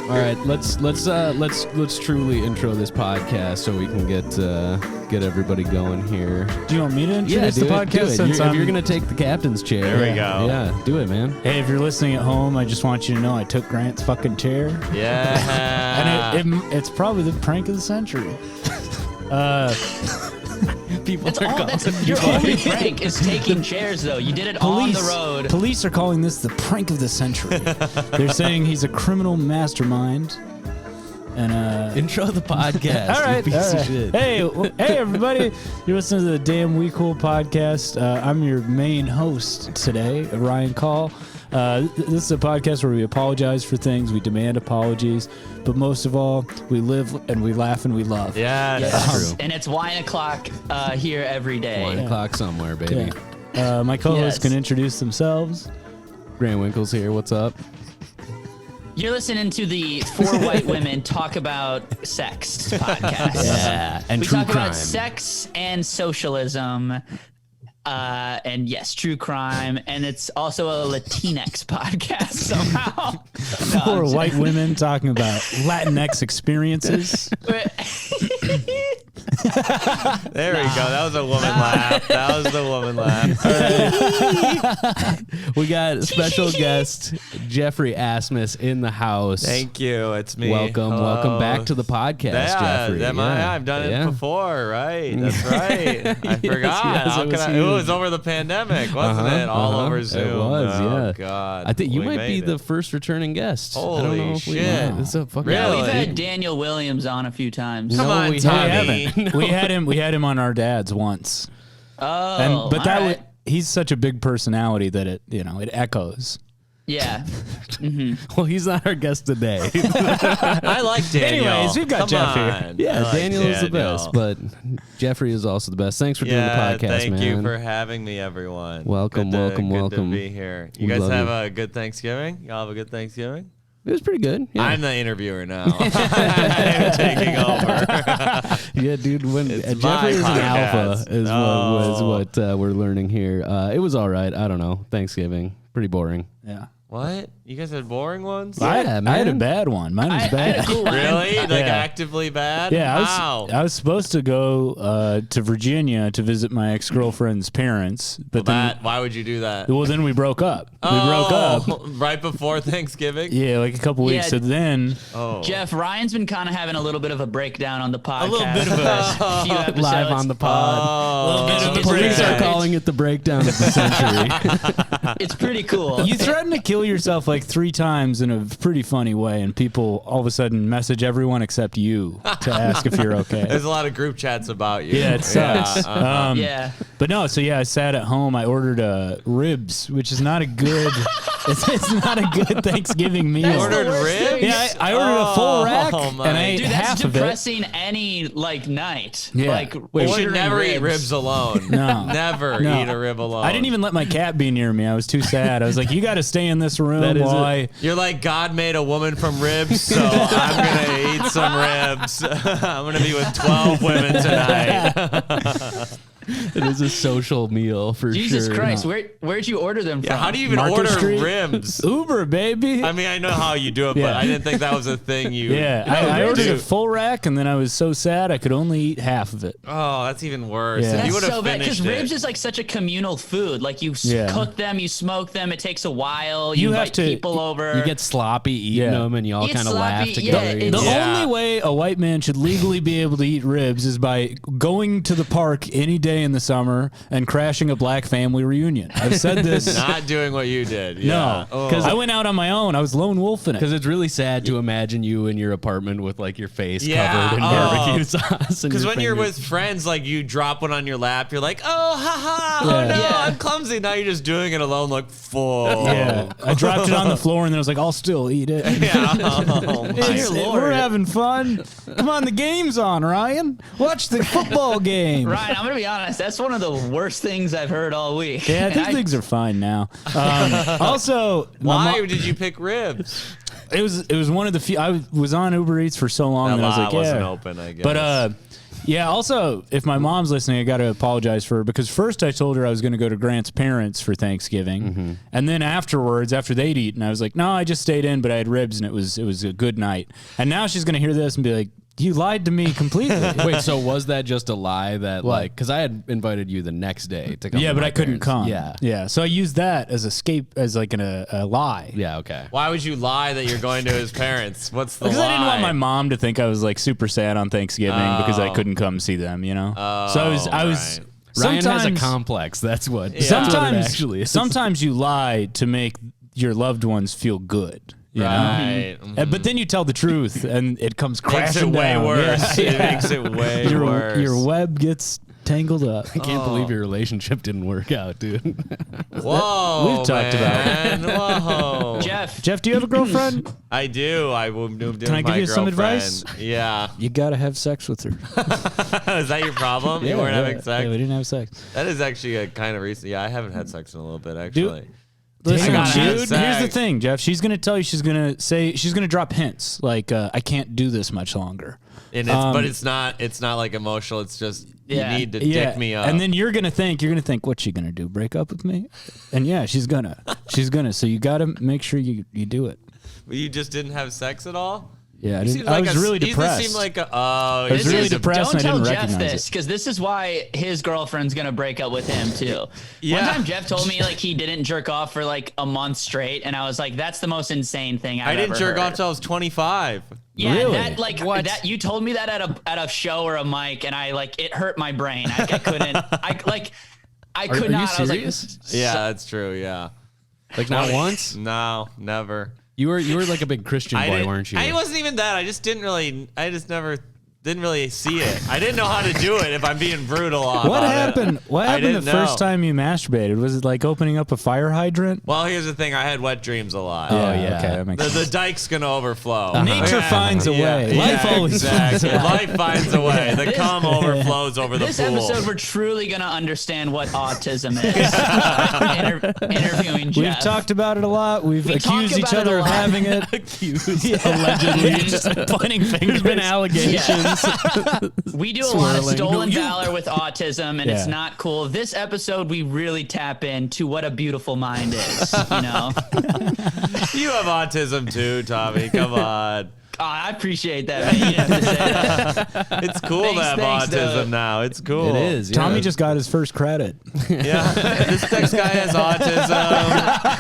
All right, let's truly intro this podcast so we can get everybody going here. Do you want me to introduce the podcast? If you're gonna take the captain's chair, there we go. Yeah, do it, man. Hey, if you're listening at home, I just want you to know I took Grant's fucking chair. Yeah, and it's probably the prank of the century. Your only prank is taking chairs, though. You did it on the road. Police are calling this the prank of the century. They're saying he's a criminal mastermind. And intro the podcast. All right, you piece of shit. Hey, everybody! You're listening to the Damn We Cool podcast. I'm your main host today, Ryan Call. This is a podcast where we apologize for things, we demand apologies, but most of all, we live and we laugh and we love. Yeah, that's true. And it's wine o'clock here every day. Wine o'clock somewhere, baby. Yeah. My co-hosts can introduce themselves. Grant Winkle's here. What's up? You're listening to the Four White Women Talk About Sex podcast. Yeah, and we true talk crime. about sex and socialism. And yes, true crime, and it's also a Latinx podcast somehow. Four white women talking about Latinx experiences. There we go. That was a woman laugh. That was the woman laugh. We got a special guest, Geoffrey Asmus, in the house. Thank you. It's me. Welcome back to the podcast, Geoffrey. I've done it before, right? That's right. I forgot. It was over the pandemic, wasn't it? All over Zoom. It was, oh, God. I think you might be the first returning guest. Holy I don't know if shit. It's a fucking Yeah, we've had Daniel Williams on a few times. Come on, we Tommy. haven't. We had him on our dads once. Oh, he's such a big personality that it echoes. Yeah. Mm-hmm. Well, he's not our guest today. I like Daniel. Anyways, we've got Jeff here. Yeah, Daniel is the best, but Geoffrey is also the best. Thanks for doing the podcast, thank man. you for having me, everyone. Welcome. Good to be here. You guys have a good Thanksgiving? Y'all have a good Thanksgiving? It was pretty good. Yeah. I'm the interviewer now. I'm taking over. Yeah, dude. When It's Geoffrey is an my alpha, podcast. was what we're learning here. It was all right. I don't know. Thanksgiving, pretty boring. Yeah. What? You guys had boring ones? Yeah, I had a bad one. Mine was bad. Really? Like actively bad? Yeah, Wow. I was supposed to go to Virginia to visit my ex-girlfriend's parents, but why would you do that? Well, then we broke up. We broke up right before Thanksgiving? Yeah, like a couple weeks. Yeah. So then, Jeff, Ryan's been kind of having a little bit of a breakdown on the podcast. A little bit of a few episodes. Live on the pod. A little bit of The a police are breakdown. calling it the breakdown of the century. It's pretty cool. you threatened to kill yourself like 3 times in a pretty funny way, and people all of a sudden message everyone except you to ask if you're okay. There's a lot of group chats about you. Yeah, it sucks. Yeah. But no, so yeah, I sat at home. I ordered ribs, which is not a good. it's not a good Thanksgiving meal. That's Ordered the worst ribs? thing. Yeah, I ordered a full rack, my. and I ate Dude, that's half of it. depressing any night. Yeah. Like, You should never eat ribs alone. No. Never No. eat a rib alone. I didn't even let my cat be near me. I was too sad. I was like, you got to stay in this room That is while it. You're like, God made a woman from ribs, so I'm going to eat some ribs. I'm going to be with 12 women tonight. It is a social meal for Jesus sure. Christ, where'd you order them from? Yeah, how do you even Market order Street? ribs? Uber, baby. I mean, I know how you do it, but Yeah. I didn't think that was a thing you Yeah, you I ordered do. a full rack, and then I was so sad I could only eat half of it. Oh, that's even worse. Yeah. If you That's would have so bad because finished ribs it. is like such a communal food. Like you Yeah. cook them, you smoke them. It takes a while. You You have invite to- people over. You get sloppy eating Yeah. them, and you all It's kind of laugh sloppy, together. yeah, The it's- Yeah. only way a white man should legally be able to eat ribs is by going to the park any day in the summer and crashing a black family reunion. I've said this. Not doing what you did. No, Yeah. because I went out on my own. I was lone wolfing it. Because it's really sad to imagine you in your apartment with like your face Yeah. covered in Oh. barbecue sauce. Because when you're with friends, like you drop one on your lap, you're like, oh, haha, Yeah. oh no, Yeah. I'm clumsy. Now you're just doing it alone, like, full. Yeah, I dropped it on the floor and then I was like, I'll still eat it. Yeah. Oh, my It's- Lord. We're having fun. Come on, the game's on, Ryan. Watch the football game. Ryan, I'm gonna be honest. That's one of the worst things I've heard all week. Yeah, And these things are fine now. Also, Why did you pick ribs? it was one of the few. I was on Uber Eats for so long That that I was lot like, wasn't yeah. open, I guess. But Yeah, also, if my mom's listening, I got to apologize for her because first I told her I was going to go to Grant's parents for Thanksgiving. And then afterwards, after they'd eaten, I was like, no, I just stayed in, but I had ribs and it was a good night. And now she's going to hear this and be like, you lied to me completely. Wait, so was that just a lie that like, because I had invited you the next day to come? Yeah, to but my I couldn't parents. come. Yeah. So I used that as as like a lie. Yeah, okay. Why would you lie that you're going to his parents? What's the Because lie? I didn't want my mom to think I was like super sad on Thanksgiving because I couldn't come see them, you know? So I was right. Ryan has a sometimes- complex. That's what. Yeah. That's what it Sometimes, actually is. sometimes you lie to make your loved ones feel good. You know? Right. But then you tell the truth, and it comes Makes it crashing way down. worse. Yeah. It makes it way worse. Your web gets tangled up. I can't believe your relationship didn't work out, dude. Whoa, We've talked man. Whoa. Jeff, Jeff, do you have a girlfriend? I do. I moved in Can I with give my you some girlfriend. advice? Yeah. You gotta have sex with her. Is that your problem? You weren't having sex? Yeah, we didn't have sex. That is actually a kind of recent. Yeah, I haven't had sex in a little bit, actually. Listen, gotta have dude, here's the sex. thing, Jeff. She's gonna tell you. She's gonna drop hints like, "I can't do this much longer." And but it's not like emotional. It's just Yeah. you need to dick me up. And then you're gonna think, what's she gonna do? Break up with me? And yeah, she's gonna. So you gotta make sure you do it. You just didn't have sex at all? Yeah, You seemed I like was really You depressed. seemed like a. I was you really just- depressed. don't and I tell didn't Jeff recognize this it. because this is why his girlfriend's gonna break up with him too. Yeah. One time Jeff told me like he didn't jerk off for like a month straight, and I was like, "That's the most insane thing I've I didn't ever jerk heard. off till I was 25. Yeah, Really? that like that you told me that at a show or a mic, and I like it hurt my brain. I couldn't. I could Are not. you I was like, serious? Yeah, that's true. Yeah. Like not once? No, never. You were like a big Christian boy, weren't you? I wasn't even that. I just never didn't really see it. I didn't know how to do it if I'm being brutal on What it. happened? What I happened the didn't first know. time you masturbated? Was it like opening up a fire hydrant? Well, here's the thing. I had wet dreams a lot. yeah. Okay, that makes sense. The dike's gonna overflow. Nature finds a way. Life always finds a way. Life finds a way. The cum overflows over the this pool. episode, we're truly gonna understand what autism is. Interviewing Jeff. We've talked about it a lot. We've We talk accused each about it other a of lot. having it. Allegedly, just pointing fingers. There's been allegations. We do a lot of Swirling. stolen valor with autism, and it's Yeah. not cool. This episode, we really tap into what a beautiful mind is. You know, You have autism too, Tommy. Come on. I appreciate that. Man. You didn't have to say that. It's cool to have Thanks, autism though. now. It's cool. It is. Tommy yeah. just got his first credit. Yeah. This next guy has autism.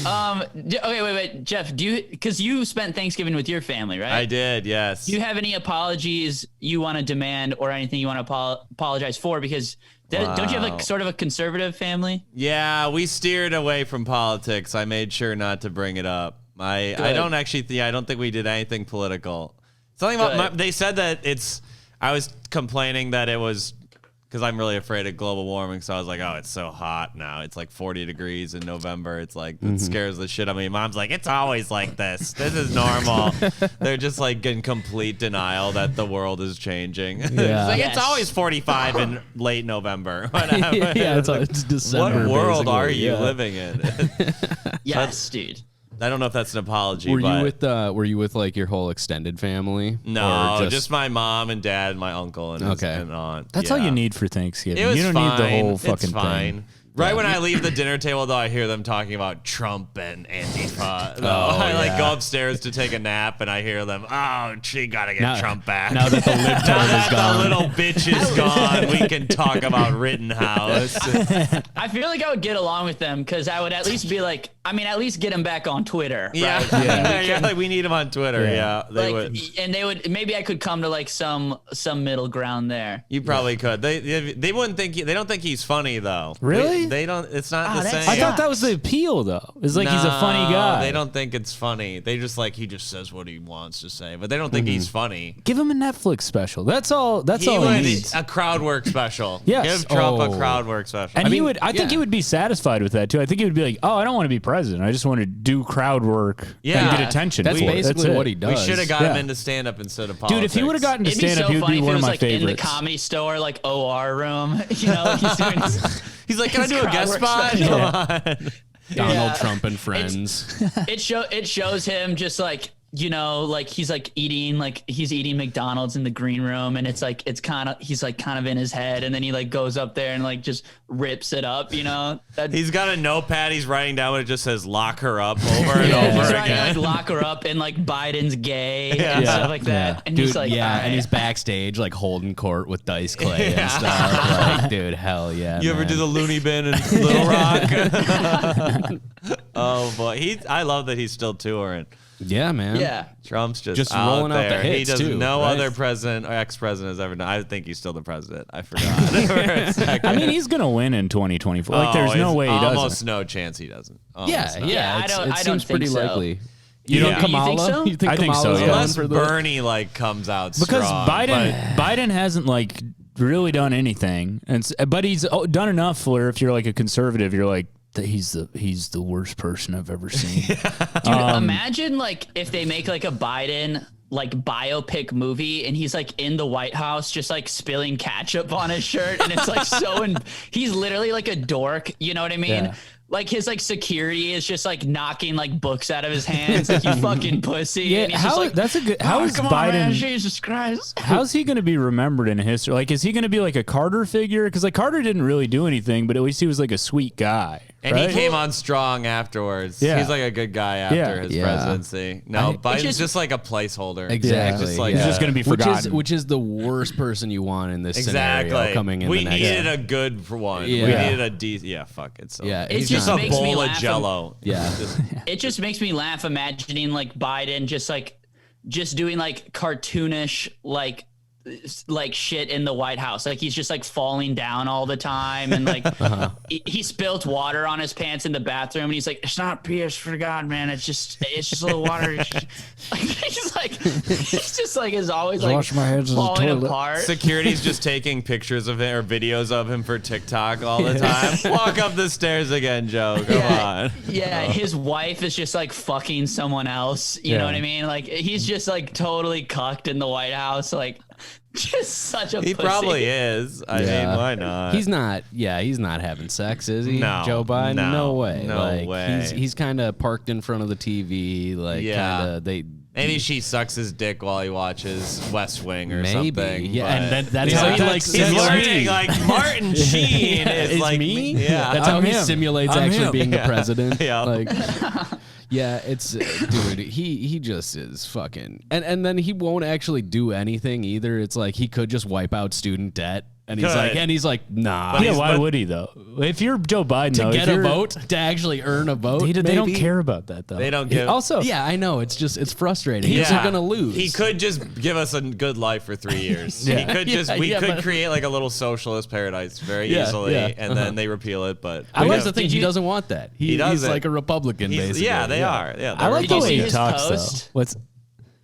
Okay, wait, Jeff. Because you spent Thanksgiving with your family, right? I did, yes. Do you have any apologies you want to demand, or anything you want to apologize for? Because don't you have like sort of a conservative family? Yeah, we steered away from politics. I made sure not to bring it up. I don't actually I don't think we did anything political. Something about they said that I was complaining that it was because I'm really afraid of global warming. So I was like, oh, it's so hot now. It's like 40 degrees in November. It's like, it scares the shit out of me. Mom's like, it's always like this. This is normal. They're just like in complete denial that the world is changing. It's like, Yes. it's always 45 in late November. Whatever. yeah, it's December. What world are basically, you yeah. living in? Yes, dude. I don't know if that's an apology. Were but you with like your whole extended family? No, Or just my mom and dad and my uncle and his and aunt. That's Yeah. all you need for Thanksgiving. It was You don't fine. need the whole fucking it's fine. thing. Right when I leave the dinner table, though, I hear them talking about Trump and Antifa. I yeah. go upstairs to take a nap, and I hear them. Oh, she gotta get Trump back. Now that the libtard is the gone. little bitch is gone, we can talk about Rittenhouse. I feel like I would get along with them because I would at least be like, at least get them back on Twitter. Yeah, Right? yeah. Like we need them on Twitter. Yeah, they Like, would. and they would. Maybe I could come to like some middle ground there. You probably could. They wouldn't think. They don't think he's funny though. Really? They don't. It's not the that's- same. I thought that was the appeal, though. It's like he's a funny No, guy. They don't think it's funny. They just like he just says what he wants to say, but they don't think he's funny. Give him a Netflix special. That's all. That's He all would he needs. a crowd work special. Yes. Give Trump Oh. a crowd work special. And he would. I think yeah. he would be satisfied with that too. I think he would be like, "Oh, I don't want to be president. I just want to do crowd work Yeah. and get attention." That's for it. basically it. what he does. we should have got him Yeah. into stand up instead of politics. Dude, if he would have gotten to It'd be stand up, so he would funny be if one it of was my like in the favorites. comedy store, like OR room. You know, like he's doing his, he's like, can I his do a crowd guest work spot? special. Come on. Donald Yeah. Trump and friends. It shows him just like you know, like he's like eating McDonald's in the green room, and it's like he's like kind of in his head, and then he like goes up there and like just rips it up, you know. He's got a notepad he's writing down, but it just says "lock her up" over and over he's again. writing, like, lock her up, and like Biden's gay and stuff like that. And dude, he's like, and he's backstage like holding court with dice clay and stuff. Like, dude, hell yeah. You ever do the loony bin in Little Rock? Oh boy, I love that he's still touring. Yeah, man. yeah. Trump's just out rolling out there. the hits, He does too, no right? other president or ex-president has ever done. I think he's still the president. I forgot. For a second. I mean, he's gonna win in 2024. Like, there's no way he doesn't. Almost no chance he doesn't. Almost no. Yeah, It I seems don't pretty think so. likely. You know don't- Kamala? You think so? You think I think so, Kamala's yeah. going Unless for the Bernie like comes out because strong, Biden hasn't like really done anything, but he's done enough where if you're like a conservative, you're like, he's the worst person I've ever seen. Dude, imagine like if they make like a Biden like biopic movie and he's like in the White House just like spilling ketchup on his shirt, and it's like he's literally like a dork, you know what I mean? Yeah. Like his like security is just like knocking like books out of his hands, like, you fucking pussy. Yeah, and he's just like, how is come on, man, Biden? Jesus Christ. How's he going to be remembered in history? Like, is he going to be like a Carter figure? Because like Carter didn't really do anything, but at least he was like a sweet guy. And right? he came on strong afterwards. Yeah. He's like a good guy after his Yeah. presidency. No, Biden's just- just like a placeholder. Exactly. Just like He's just going to be forgotten. Which is the worst person you want in this scenario coming in We the next. needed a good one. Yeah. We needed a decent. Yeah, fuck it. So. Yeah, It he's just just a makes me bowl of laugh. Jello. Yeah. It just makes me laugh imagining like Biden just doing like cartoonish like shit in the White House. Like he's just like falling down all the time, and like he spilt water on his pants in the bathroom, and he's like, "It's not pee, I swear to God, man. It's just a little water." He's just like is always like wash my hands in the falling toilet. apart. Security's just taking pictures of him or videos of him for TikTok all the time. Walk up the stairs again, Joe. Come on. Yeah, his wife is just like fucking someone else. You know what I mean? Like he's just like totally cucked in the White House. Like just such a He pussy. probably is. I mean, why not? He's not. Yeah, he's not having sex, is he? No, Joe Biden. no, way. no like, way. He's kind of parked in front of the TV. Like, Yeah. kind of they. Maybe she sucks his dick while he watches West Wing or Maybe. something. Yeah, but- and that's He's how like, he likes he's simulates. learning like Martin Sheen is like me. Yeah, That's how I'm he him. simulates I'm actually him. being the president. Yeah. Like, yeah, it's dude. He just is fucking, and then he won't actually do anything either. It's like he could just wipe out student debt. And he's like, nah. Yeah, why would he though? If you're Joe Biden, To though, get if a you're- vote, to actually earn a vote, they don't maybe? care about that though. They don't give. Also, Yeah, I know. It's frustrating. Yeah. He's gonna lose. He could just give us a good life for 3 years. Yeah. He could just we Yeah, could but- create like a little socialist paradise very Yeah, easily, yeah, and then they repeal it. But I like Yeah. the thing. Did He you- doesn't want that. He's doesn't. like a Republican, He's- basically. yeah, they are. Yeah, I like Did the you way see he his talks post? though. What's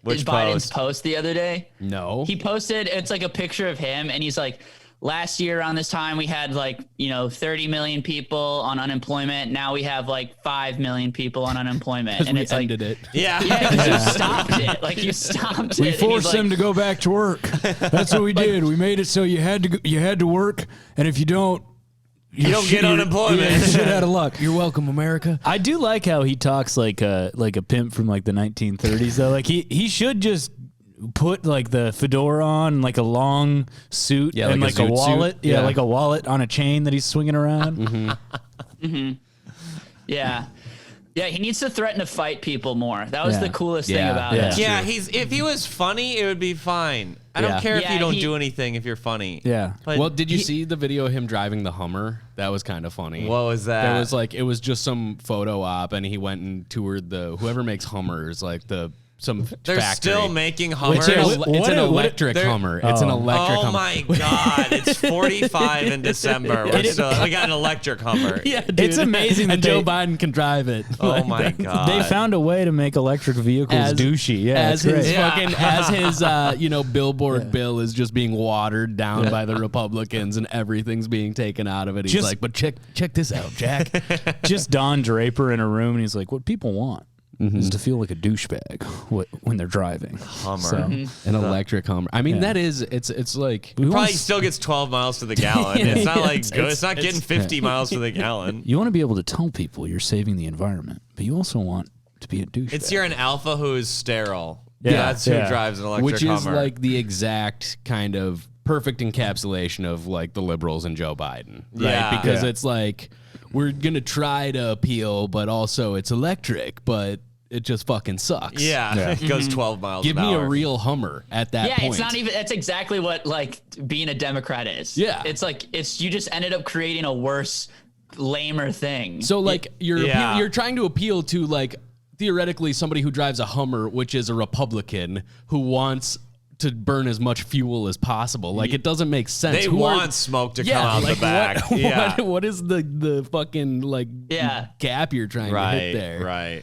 Which Biden's post? post the other day. No. He posted, it's like a picture of him, and he's like, last year around this time we had like 30 million people on unemployment. Now we have like 5 million people on unemployment, and we it's like ended it. yeah, 'cause you stopped it. Like you stopped it. we and he's forced like, them to go back to work. That's what we did. We made it so you had to work, and if you don't, You don't get unemployment. Yeah, you're shit out of luck. You're welcome, America. I do like how he talks like a pimp from like the 1930s though. Like he should just put like the fedora on, like a long suit, Yeah, and like like a a zoot wallet. suit. Yeah, Yeah. like a wallet on a chain that he's swinging around. yeah. Yeah, he needs to threaten to fight people more. That was Yeah. the coolest thing Yeah, about yeah. it. Yeah, if he was funny, it would be fine. I don't Yeah. care if Yeah, you don't he- do anything if you're funny. Yeah. But Well, did you see the video of him driving the Hummer? That was kind of funny. What was that? There was like it was just some photo op, and he went and toured the whoever makes Hummers, like some they're factory. still making Hummers. It's an electric they're- Hummer. It's an electric Oh Hummer. my God! It's 45 in December. We got an electric Hummer. Yeah, dude. It's amazing that and Joe they- Biden can drive it. Oh my God! They found a way to make electric vehicles douchey. Yeah, as it's his great. fucking as his billboard bill is just being watered down by the Republicans and everything's being taken out of it. He's Just- like, but check this out, Jack. Just Don Draper in a room, and he's like, "What people want is to feel like a douchebag when they're driving." Hummer. So, An electric Hummer. I mean, that is it's like we Probably want, still gets 12 miles to the gallon. It's not like good. It's not getting 50 miles to the gallon. you want to be able to tell people you're saving the environment, but you also want to be a douchebag. You're an alpha who is sterile. Yeah, That's who drives an electric Which is Hummer. like the exact kind of perfect encapsulation of like the liberals and Joe Biden. Right? Yeah. Because it's like, we're going to try to appeal, but also it's electric, but it just fucking sucks. Yeah. It goes 12 miles Give an me hour. a real Hummer at that point. It's not even. That's exactly what like being a Democrat is. Yeah. it's like you just ended up creating a worse, lamer thing. So like Yeah. you're trying to appeal to like theoretically somebody who drives a Hummer, which is a Republican who wants to burn as much fuel as possible. Like it doesn't make sense. They Who want smoke to come out like the back. what is the fucking like gap you're trying to hit there? Right.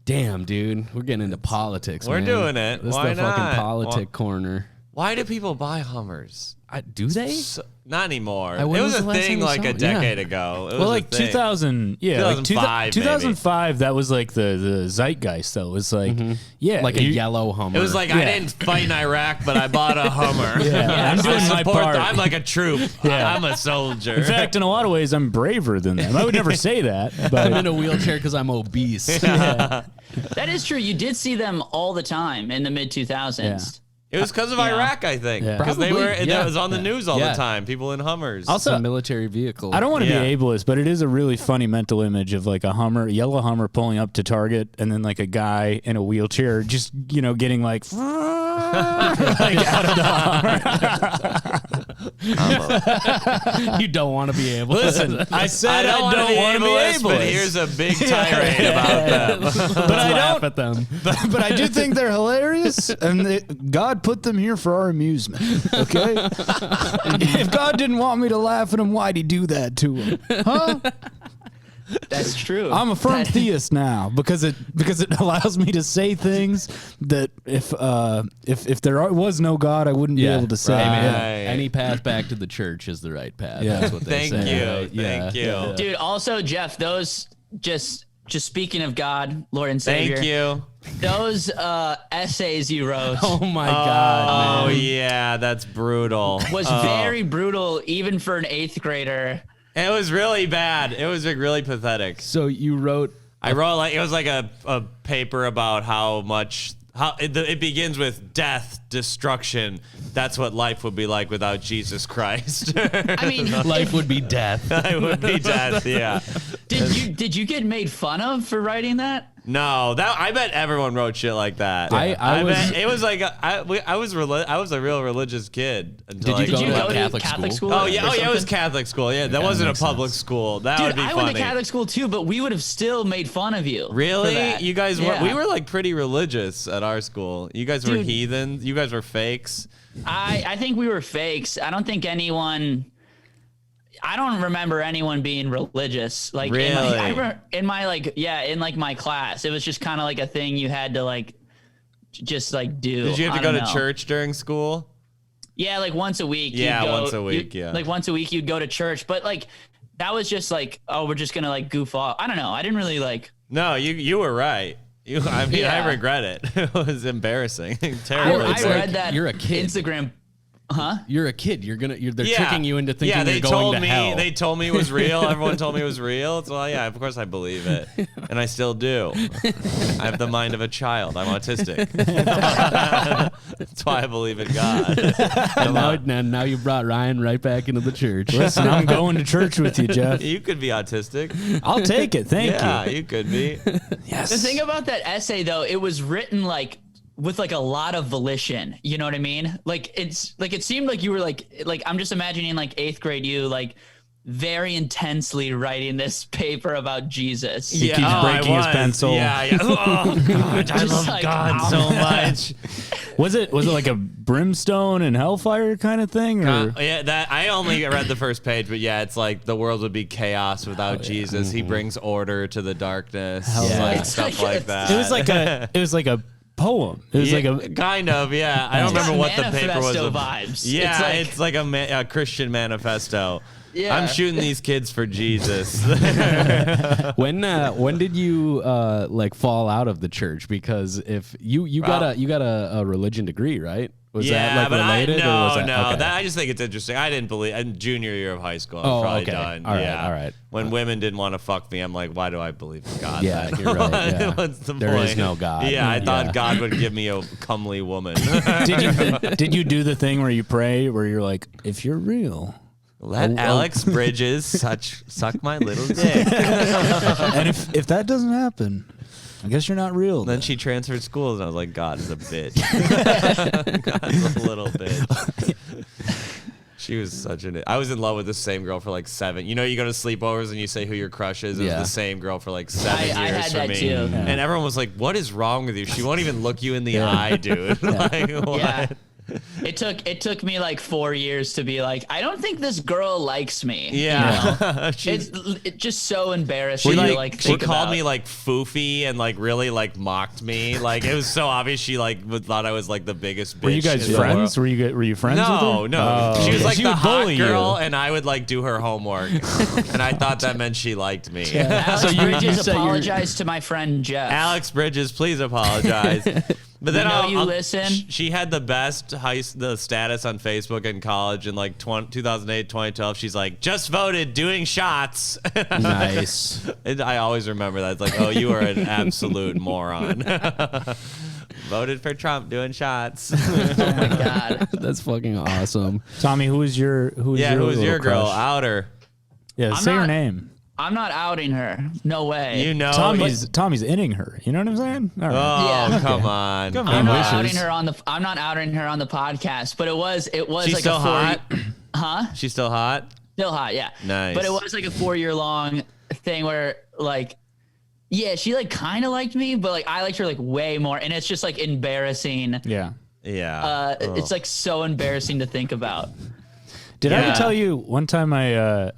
Damn, dude, we're getting into politics. We're man. doing it. This Why is the fucking not? politic corner. Why do people buy Hummers? Do they? Not anymore. It when was was a the last time thing you like saw a it? decade Yeah. ago. It was Well, a like thing. 2000, yeah, like 2005, 2005. That was like the zeitgeist, though. It was like, Like a yellow Hummer. It was like I didn't fight in Iraq, but I bought a Hummer. I'm doing my part. I'm like a troop. Yeah. I'm a soldier. In fact, in a lot of ways, I'm braver than them. I would never say that, but I'm in a wheelchair because I'm obese. that is true. You did see them all the time in the mid 2000s. Yeah. It was because of Iraq, I think. Yeah. Because they Probably, were. yeah. It was on the news all Yeah. the time. People in Hummers. Also, It's a military vehicle. I don't want to Yeah. be ableist, but it is a really funny mental image of like a Hummer, a yellow Hummer pulling up to Target, and then like a guy in a wheelchair just, getting like, like out of the You don't want to be able. Listen, I said I don't want to be ableist, ableist. but here's a big tirade about them. But I laugh don't. at them. But I do think they're hilarious, and God put them here for our amusement. Okay, if God didn't want me to laugh at him, why'd He do that to him? Huh? That's true. I'm a firm theist now because it allows me to say things that if there was no God, I wouldn't be able to say. right. Yeah. Any path back to the church is the right path. Yeah. That's what they Thank say. you. right? Thank you. Dude, also, Jeff, those just speaking of God, Lord and Savior. Thank you. Those essays you wrote Oh my God. Oh, man. yeah. That's brutal. was very brutal, even for an 8th grader. It was really bad. It was like really pathetic. So you wrote. I wrote like it was like a paper about how it begins with death, destruction. That's what life would be like without Jesus Christ. I mean, Life would be death. It would be death. Yeah. did you get made fun of for writing that? No, I bet everyone wrote shit like that. I was- bet it was like I was a real religious kid until Did you Did you to go Catholic to Catholic school? school? Oh yeah, or it was something? Catholic school. Yeah, that wasn't a makes public sense. school. That Dude, would be I funny. went to Catholic school too, but we would have still made fun of you. for Really? that. You guys Yeah. we were like pretty religious at our school. You guys were Dude. heathens. You guys were fakes. I think we were fakes. I don't think anyone. I don't remember anyone being religious. Like Really? in my my class, it was just kind of like a thing you had to like, just like do. Did you have to I go don't to know. church during school? Yeah, like once a week. Yeah, you'd go- once a week, yeah. Like once a week, you'd go to church, but like that was just like, oh, we're just gonna like goof off. I don't know. I didn't really like. No, you were right. I mean, Yeah. I regret it. It was embarrassing. Terrible. I it's read like that you're a kid. Instagram. You're a kid. They're tricking you into thinking they you're going told to me, hell. They told me it was real. Everyone told me it was real. So yeah, of course I believe it, and I still do. I have the mind of a child. I'm autistic. That's why I believe in God. and now you brought Ryan right back into the church. Listen, I'm going to church with you, Jeff. You could be autistic. I'll take it. Thank Yeah, you. you could be. Yes. The thing about that essay, though, it was written like with like a lot of volition. You know what I mean? Like it's like it seemed like you were like I'm just imagining like 8th grade you like very intensely writing this paper about Jesus. He keeps I breaking his was. pencil. Yeah. Oh God, I Just love like, God so much. Was it like a brimstone and hellfire kind of thing? Or? Yeah, that I only read the first page, but yeah, it's like the world would be chaos without Jesus. He brings order to the darkness, yeah. like It's stuff like- like that. It was like a poem. It was Yeah, like a kind of, yeah. I don't It's remember got what the paper was. manifesto vibes. Yeah, It's like- a Christian manifesto. Yeah. I'm shooting these kids for Jesus. When did you like fall out of the church? Because if you got a religion degree, right? Was that like related? No, or was that, okay. I just think it's interesting. I didn't believe in junior year of high school. Oh, I'm probably okay. done. All right, yeah. all right. When women didn't want to fuck me, I'm like, why do I believe in God? Yeah, then? you're right. Yeah. What's the There point? is no God. Yeah, I thought God would give me a comely woman. Did you do the thing where you pray, where you're like, if you're real, let Alex Bridges suck my little dick. and if that doesn't happen, I guess you're not real. Then she transferred schools, and I was like, God is a bitch. God's a little bitch. She was such an. I was in love with the same girl for like 7. You know, you go to sleepovers and you say who your crush is. It was the same girl for like 7 years I had for that me. too. Yeah. And everyone was like, "What is wrong with you? She won't even look you in the eye, dude." Like, what? Yeah. It took me like 4 years to be like, I don't think this girl likes me. Yeah. You know? It's just so embarrassing to like she think called about. me like foofy and like really like mocked me. Like it was so obvious she like thought I was like the biggest bitch. Were you guys in the friends? world. Were you friends with No, her? no. Oh, She was okay. like She the would hot bully girl, you. and I would like do her homework, and I thought that meant she liked me. Alex So you Bridges said you're- apologized to my friend Jeff. Alex Bridges, please apologize. But then We know you listen. She had the best the status on Facebook in college in like 2008, 2012. She's like, just voted, doing shots. Nice. And I always remember that. It's like, oh, you are an absolute moron. Voted for Trump, doing shots. Oh my god. That's fucking awesome. Tommy, who was your Who was little your girl? crush? Out her. Yeah, I'm say her not- name. I'm not outing her. No way. You know, Tommy's inning her. You know what I'm saying? All right. Oh, Yeah. come on. I'm not wishes. outing her on the. I'm not outing her on the podcast, but it was She's like still a 4 hot? Huh? She's still hot? Still hot, yeah. Nice. But it was like a 4-year long thing where like, yeah, she like kind of liked me, but like I liked her like way more, and it's just like embarrassing. Yeah. Yeah. It's like so embarrassing to think about. Did I Yeah. ever tell you one time I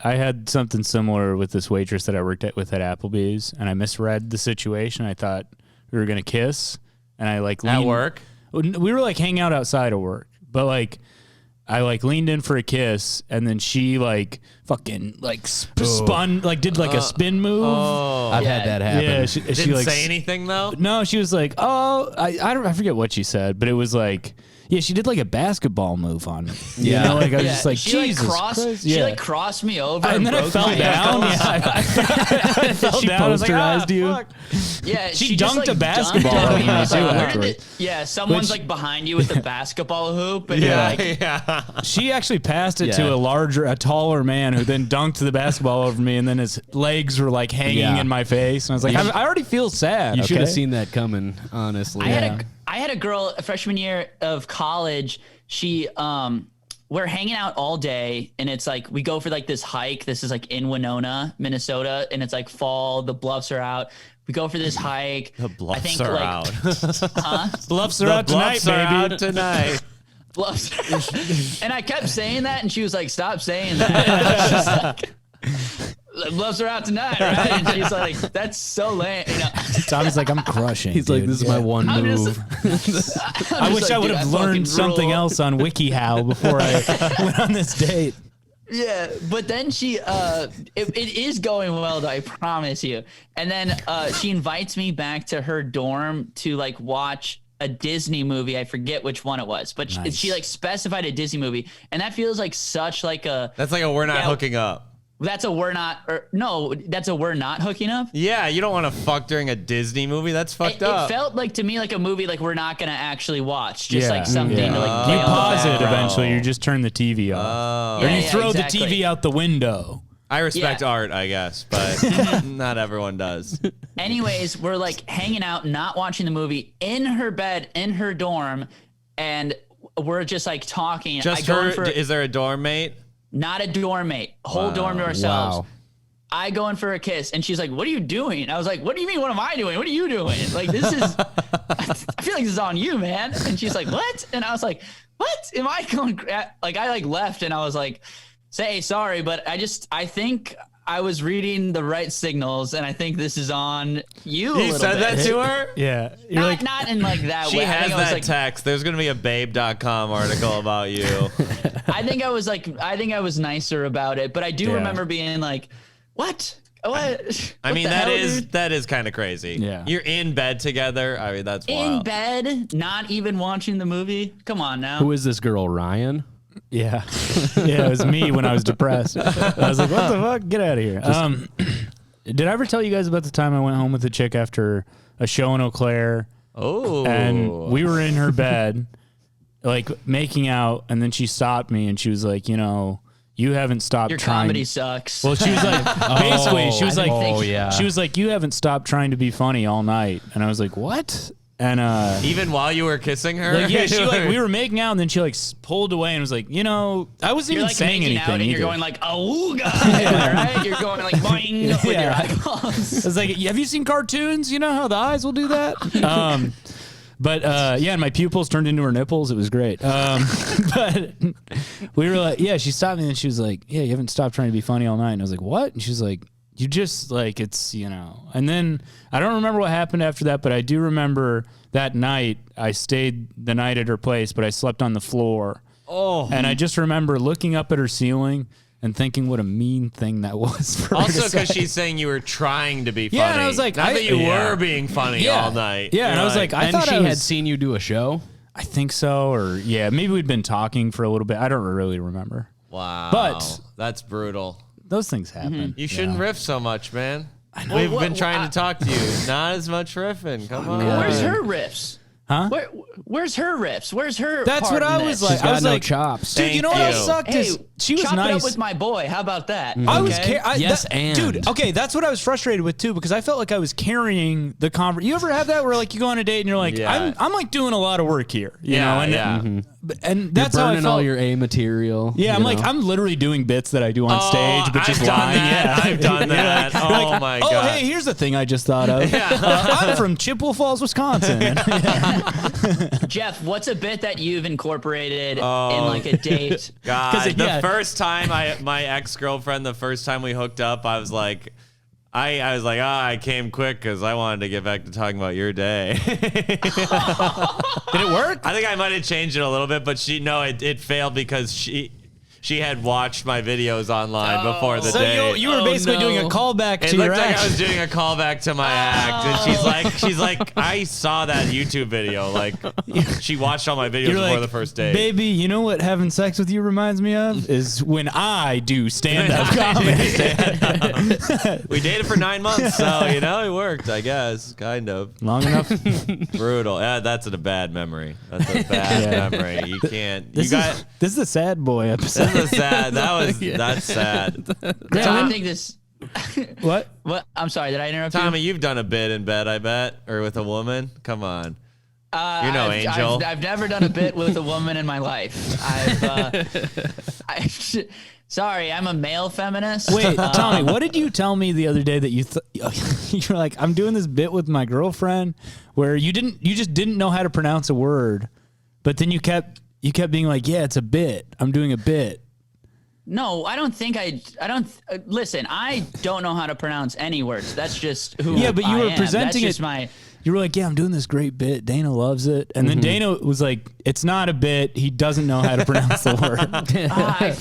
had something similar with this waitress that I worked with at Applebee's, and I misread the situation. I thought we were gonna kiss, and I like At leaned- work? We were like hanging out outside of work, but like I like leaned in for a kiss, and then she like fucking like spun, like did like a spin move. I've had that happen. Yeah, she Didn't like say anything, though? No, she was like, "Oh, I forget what she said, but it was like, yeah, she did like a basketball move on me. Yeah. You know, like I was Yeah, just like, she Jesus like crossed. Christ. She Yeah. like crossed me over, And then I broke fell my down. ankles. Yeah, I fell She down. I was like, posterized you. fuck. Yeah, She just, dunked a like, basketball dunked on me, I was too, like, where did afterwards. it- yeah, someone's Which- like behind you with the basketball hoop, and you're like, yeah. She actually passed it Yeah. to a taller man who then dunked the basketball over me, and then his legs were like hanging Yeah. in my face. And I was like, I already feel sad. You should have okay? seen that coming, honestly. I had a girl freshman year of college. She we're hanging out all day, and it's like we go for like this hike. This is like in Winona, Minnesota, and it's like fall. The bluffs are out. We go for this hike. The bluffs I think, are like, out. Bluffs are The out tonight, bluffs are baby. out tonight. Bluffs. And I kept saying that, and she was like, "Stop saying that." She's like, "The bluffs are out tonight, right?" And she's like, "That's so lame." You know? Tommy's like, I'm crushing. He's like, dude. this is my one I'm move. I wish I would have learned something else on WikiHow before I went on this date. Yeah, but then she, it is going well, though, I promise you. And then she invites me back to her dorm to like watch a Disney movie. I forget which one it was, but Nice. she like specified a Disney movie, and that feels like such like a. That's like a we're not Yeah. hooking up. That's a we're not. Or, no, that's a we're not hooking up. Yeah, you don't want to fuck during a Disney movie. That's fucked It up. felt like to me like a movie like we're not gonna actually watch, just like something to like. You play on the pause it background. eventually. You just turn the TV off, or Yeah, you yeah, throw exactly. the TV out the window. I respect Yeah. art, I guess, but not everyone does. Anyways, we're like hanging out, not watching the movie, in her bed, in her dorm, and we're just like talking. Just I go in her. for Is there a dorm mate? not a dorm mate, whole dorm to ourselves. Wow. I go in for a kiss, and she's like, "What are you doing?" I was like, "What do you mean? What am I doing? What are you doing? Like this is, I feel like this is on you, man." And she's like, "What?" And I was like, "What? Am I going?" Like I like left, and I was like, "Say sorry," but I think I was reading the right signals, and I think this is on you. You said that to her? Yeah, you're like, Not in like that She way. has I think I was that like, text. There's going to be a babe.com article about you. I think I was nicer about it, but I do Yeah. remember being like, "What? What? I mean, that is kind of crazy. Yeah. You're in bed together. I mean, that's wild. In bed, not even watching the movie. Come on now. Who is this girl, Ryan? Yeah. Yeah, it was me when I was depressed. I was like, what the fuck? Get out of here. Did I ever tell you guys about the time I went home with a chick after a show in Eau Claire? Oh. And we were in her bed, like making out, and then she stopped me and she was like, you haven't stopped Your trying. comedy sucks. Well, she was like, basically, she was like, yeah. she was like, you haven't stopped trying to be funny all night. And I was like, what? And even while you were kissing her? like, yeah, we were making out, and then she pulled away and was like, I wasn't You're even like saying making anything out and either. you're going like, ooga, right? You're going like boing with your eyeballs. It's like, have you seen cartoons? You know how the eyes will do that? But and my pupils turned into her nipples. It was great. But we were like, yeah, she stopped me and she was like, yeah, you haven't stopped trying to be funny all night. And I was like, what? And she was like, you just it's, And then I don't remember what happened after that, but I do remember that night I stayed the night at her place, but I slept on the floor. Oh. And I just remember looking up at her ceiling and thinking what a mean thing that was for her Also, to say. because she's saying you were trying to be funny. Yeah, and I was like, not that you were being funny all night. Yeah, and I was like, I thought she I had seen you do a show. I think so, or maybe we'd been talking for a little bit. I don't really remember. Wow. But that's brutal. Those things happen. You shouldn't riff so much, man. We've been trying to talk to you. Not as much riffing. Come on. Where's her riffs? Huh? Where's her riffs? Where's her? That's part what I in was this? like. She's got I was no like, chops. dude, you know what Thank else you. sucked is she was chop it nice. up with my boy. How about that? I was Yes, and. dude. Okay, that's what I was frustrated with too, because I felt like I was carrying the conversation. You ever have that where you go on a date and you're like, Yeah. I'm like doing a lot of work here, you know? And and that's You're how I burning felt. all your A material. Yeah, I'm you know? I'm literally doing bits that I do on stage, but I've just done lying. that. Yeah, I've done that. Oh my god. Oh, hey, here's the thing I just thought of. I'm from Chippewa Falls, Wisconsin. Jeff, what's a bit that you've incorporated in like a date? God, yeah. the first time my ex-girlfriend, the first time we hooked up, I was like, I came quick because I wanted to get back to talking about your day. Did it work? I think I might have changed it a little bit, but it failed because she had watched my videos online before the So day. you were basically doing a callback It to your looked like act. I was doing a callback to my act, and she's like, I saw that YouTube video. Like, she watched all my videos You're before like, the first date. baby, you know what having sex with you reminds me of? Is when I do stand-up comedy. We dated for 9 months, so it worked, I guess, kind of. Long enough. Brutal. Yeah, that's a bad memory. That's a bad memory. You can't. This is a sad boy episode. This is sad. That's sad. I think this. What? What? I'm sorry. Did I interrupt Tommy, you? you've done a bit in bed, I bet, or with a woman. Come on. You're no angel. I've never done a bit with a woman in my life. Sorry, I'm a male feminist. Wait, Tommy, what did you tell me the other day that you were like, I'm doing this bit with my girlfriend where you just didn't know how to pronounce a word, but then you kept being like, yeah, it's a bit. I'm doing a bit. No, I don't think I don't listen. I don't know how to pronounce any words. That's just who. Yeah, but you I were am. presenting That's just it. You were like, yeah, I'm doing this great bit. Dana loves it. And then Dana was like, it's not a bit. He doesn't know how to pronounce the word.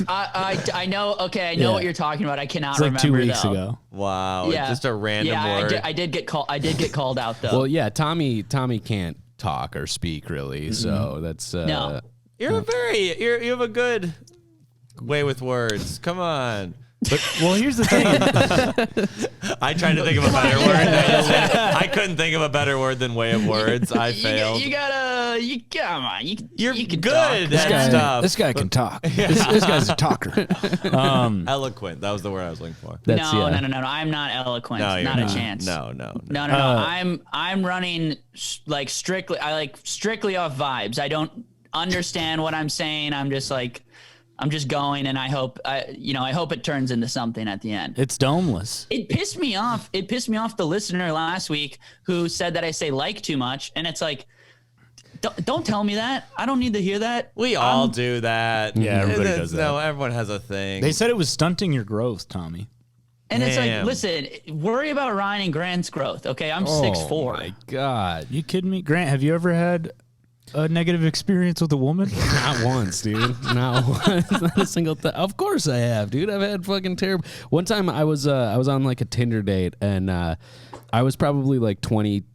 I know. Okay, I know what you're talking about. I cannot It's like remember 2 weeks though. ago. Wow. Yeah. Just a random word. I did get called out though. Well, yeah, Tommy can't talk or speak really, so that's No. You have a good way with words. Come on. Well, here's the thing. I tried to think of a better word. I couldn't think of a better word than way of words. I failed. Come on. You're you can good at stuff. This guy can talk. This guy's a talker. Eloquent. That was the word I was looking for. No. I'm not eloquent. No, you're not not. a chance. No. I'm running strictly off vibes. I don't understand what I'm saying. I'm just going, and I hope it turns into something at the end. It's domeless. It pissed me off. The listener last week who said that I say like too much, and it's like, don't tell me that. I don't need to hear that. We all do that. Yeah, everybody does that. No, everyone has a thing. They said it was stunting your growth, Tommy. And it's Damn. like, listen, worry about Ryan and Grant's growth. Okay, I'm 6'4". Oh my god. You kidding me? Grant, have you ever had a negative experience with a woman? Not once, dude. Not once. Not a single thing. Of course I have, dude. I've had fucking terrible. One time I was on like a Tinder date, and I was probably like 23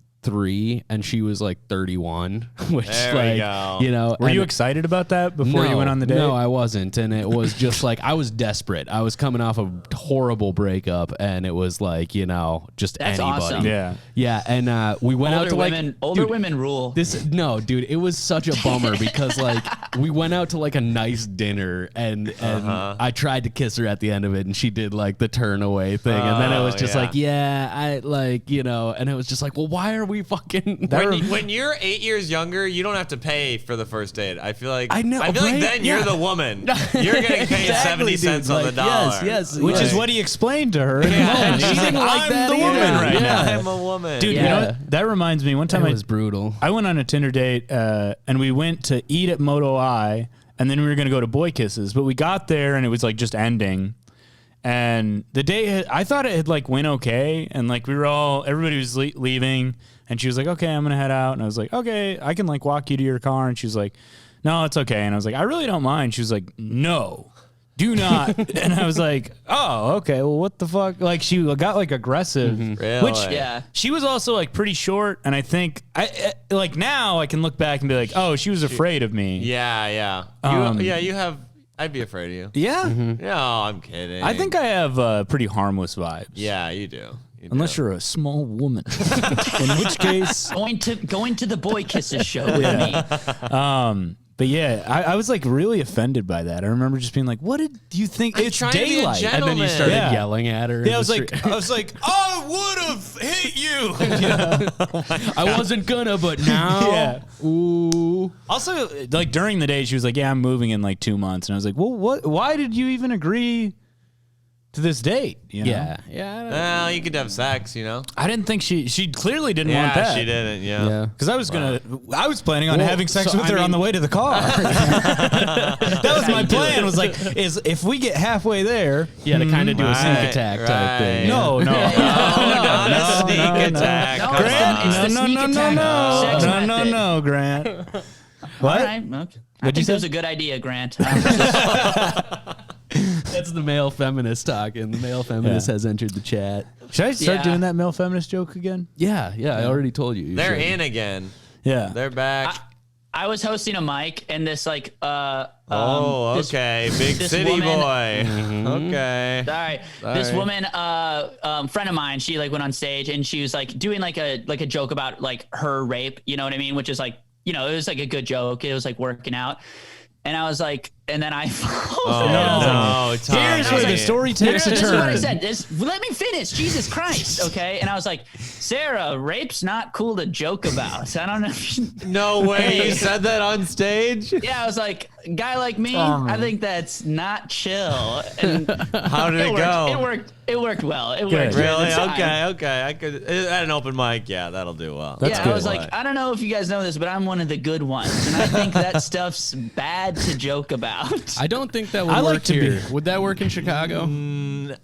and she was like 31, which There like, we go. you know. Were you excited about that before you went on the date? No, I wasn't. And it was just like, I was desperate. I was coming off a horrible breakup, and it was like, you know, just That's anybody. awesome. Yeah. Yeah. And we went out to older women rule. Dude, it was such a bummer because like we went out to like a nice dinner, and I tried to kiss her at the end of it, and she did like the turn away thing. And then it was just like, I like, you know, and it was just like, well, why are we fucking When you're 8 years younger, you don't have to pay for the first date. I feel like I know, I feel like right? then Yeah. you're the woman. You're getting paid Exactly, 70 cents dude. on the Like, dollar. yes, Which is like- what he explained to her. In the Yeah. moment. She She's didn't like, like I'm that the either. woman right Yeah. now. I'm a woman. Dude, you know what? That reminds me. One time It was brutal. I went on a Tinder date, and we went to eat at Moto Eye, and then we were going to go to Boy Kisses, but we got there and it was like just ending. And the day, I thought it had like went okay, and like everybody was leaving, and she was like, okay, I'm going to head out. And I was like, okay, I can like walk you to your car. And she was like, no, it's okay. And I was like, I really don't mind. She was like, no, do not. And I was like, oh, okay, well, what the fuck? Like, she got like aggressive, Really? which Yeah. she was also like pretty short. And I think like now I can look back and be like, oh, she was afraid of me. Yeah. You have. I'd be afraid of you. Yeah. No, I'm kidding. I think I have pretty harmless vibes. Yeah, you do. Unless you're a small woman, in which case, Going to the Boy Kisses show with me. but yeah, I was like really offended by that. I remember just being like, "What did you think? It's trying to be a daylight." gentleman. And then you started Yeah. yelling at her. Yeah, I was like, I would have hit you. I wasn't gonna, but now. Yeah. Ooh. Also, like during the day, she was like, "Yeah, I'm moving in like 2 months," and I was like, "Well, what? Why did you even agree to this date?" You know? Yeah. Yeah. Well, you could have sex, you know. I didn't think she clearly didn't want Yeah, that. she didn't. Yeah. Yeah. Because I was planning on Well, having sex so, with her I on the mean- way to the car. That was my plan. Was like, if we get halfway there, Yeah, to kind of do a sneak Right, attack right. type thing. no, Not a sneak attack. No, Come it's on. the sneak attack sex method. no, Grant. What? All right. Okay. I think that was a good idea, Grant. That's the male feminist talking. The male feminist Yeah. has entered the chat. Should I start Yeah. doing that male feminist joke again? Yeah, I already told you. They're in again. Yeah. They're back. I was hosting a mic, and this like this- Okay. Big this city woman- boy. Okay. All right. This woman, friend of mine, she like went on stage and she was like doing like a joke about like her rape, you know what I mean? Which is like, you know, it was like a good joke. It was like working out. And I was like, and then I No, Tommy. Here's where the story takes a This is what I turn. said. Let me finish. Jesus Christ. Okay. And I was like, Sarah, rape's not cool to joke about. I don't know if you, No way. You said that on stage? yeah, I was like, a guy like me, I think that's not chill. And How did it go? It worked well. It Good. worked. Really? at the time. Okay. I could at an open mic. Yeah, that'll do well. That's Yeah, good. I was like, I don't know if you guys know this, but I'm one of the good ones, and I think that stuff's bad to joke about. I don't think that would I work like to be- here. Would that work in Chicago? It wouldn't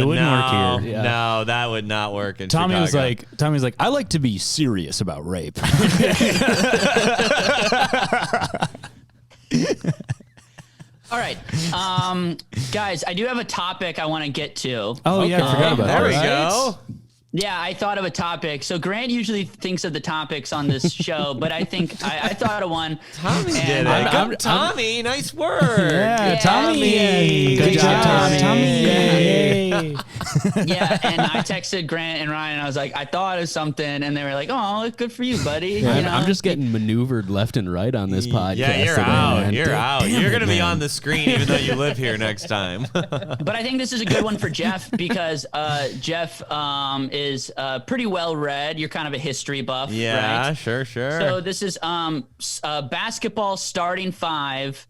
work here. Yeah. No, that would not work in Tommy was Chicago. like, I like to be serious about rape. All right, guys, I do have a topic I want to get to. Oh yeah, I forgot about there we that. go. Yeah, I thought of a topic. So Grant usually thinks of the topics on this show, but I think I thought of one. Tommy And did it. I'm- Good, Tommy, nice work. Yeah, Yeah, Tommy. good job, Tommy. Yay. Yeah, and I texted Grant and Ryan, and I was like, I thought of something, and they were like, oh, good for you, buddy. You know? I'm just getting maneuvered left and right on this podcast. Yeah, you're today, out. man. You're out. Damn You're it, gonna be man. on the screen even though you live here next time. But I think this is a good one for Jeff because Jeff is pretty well read. You're kind of a history buff, Yeah, right? sure. So this is basketball starting five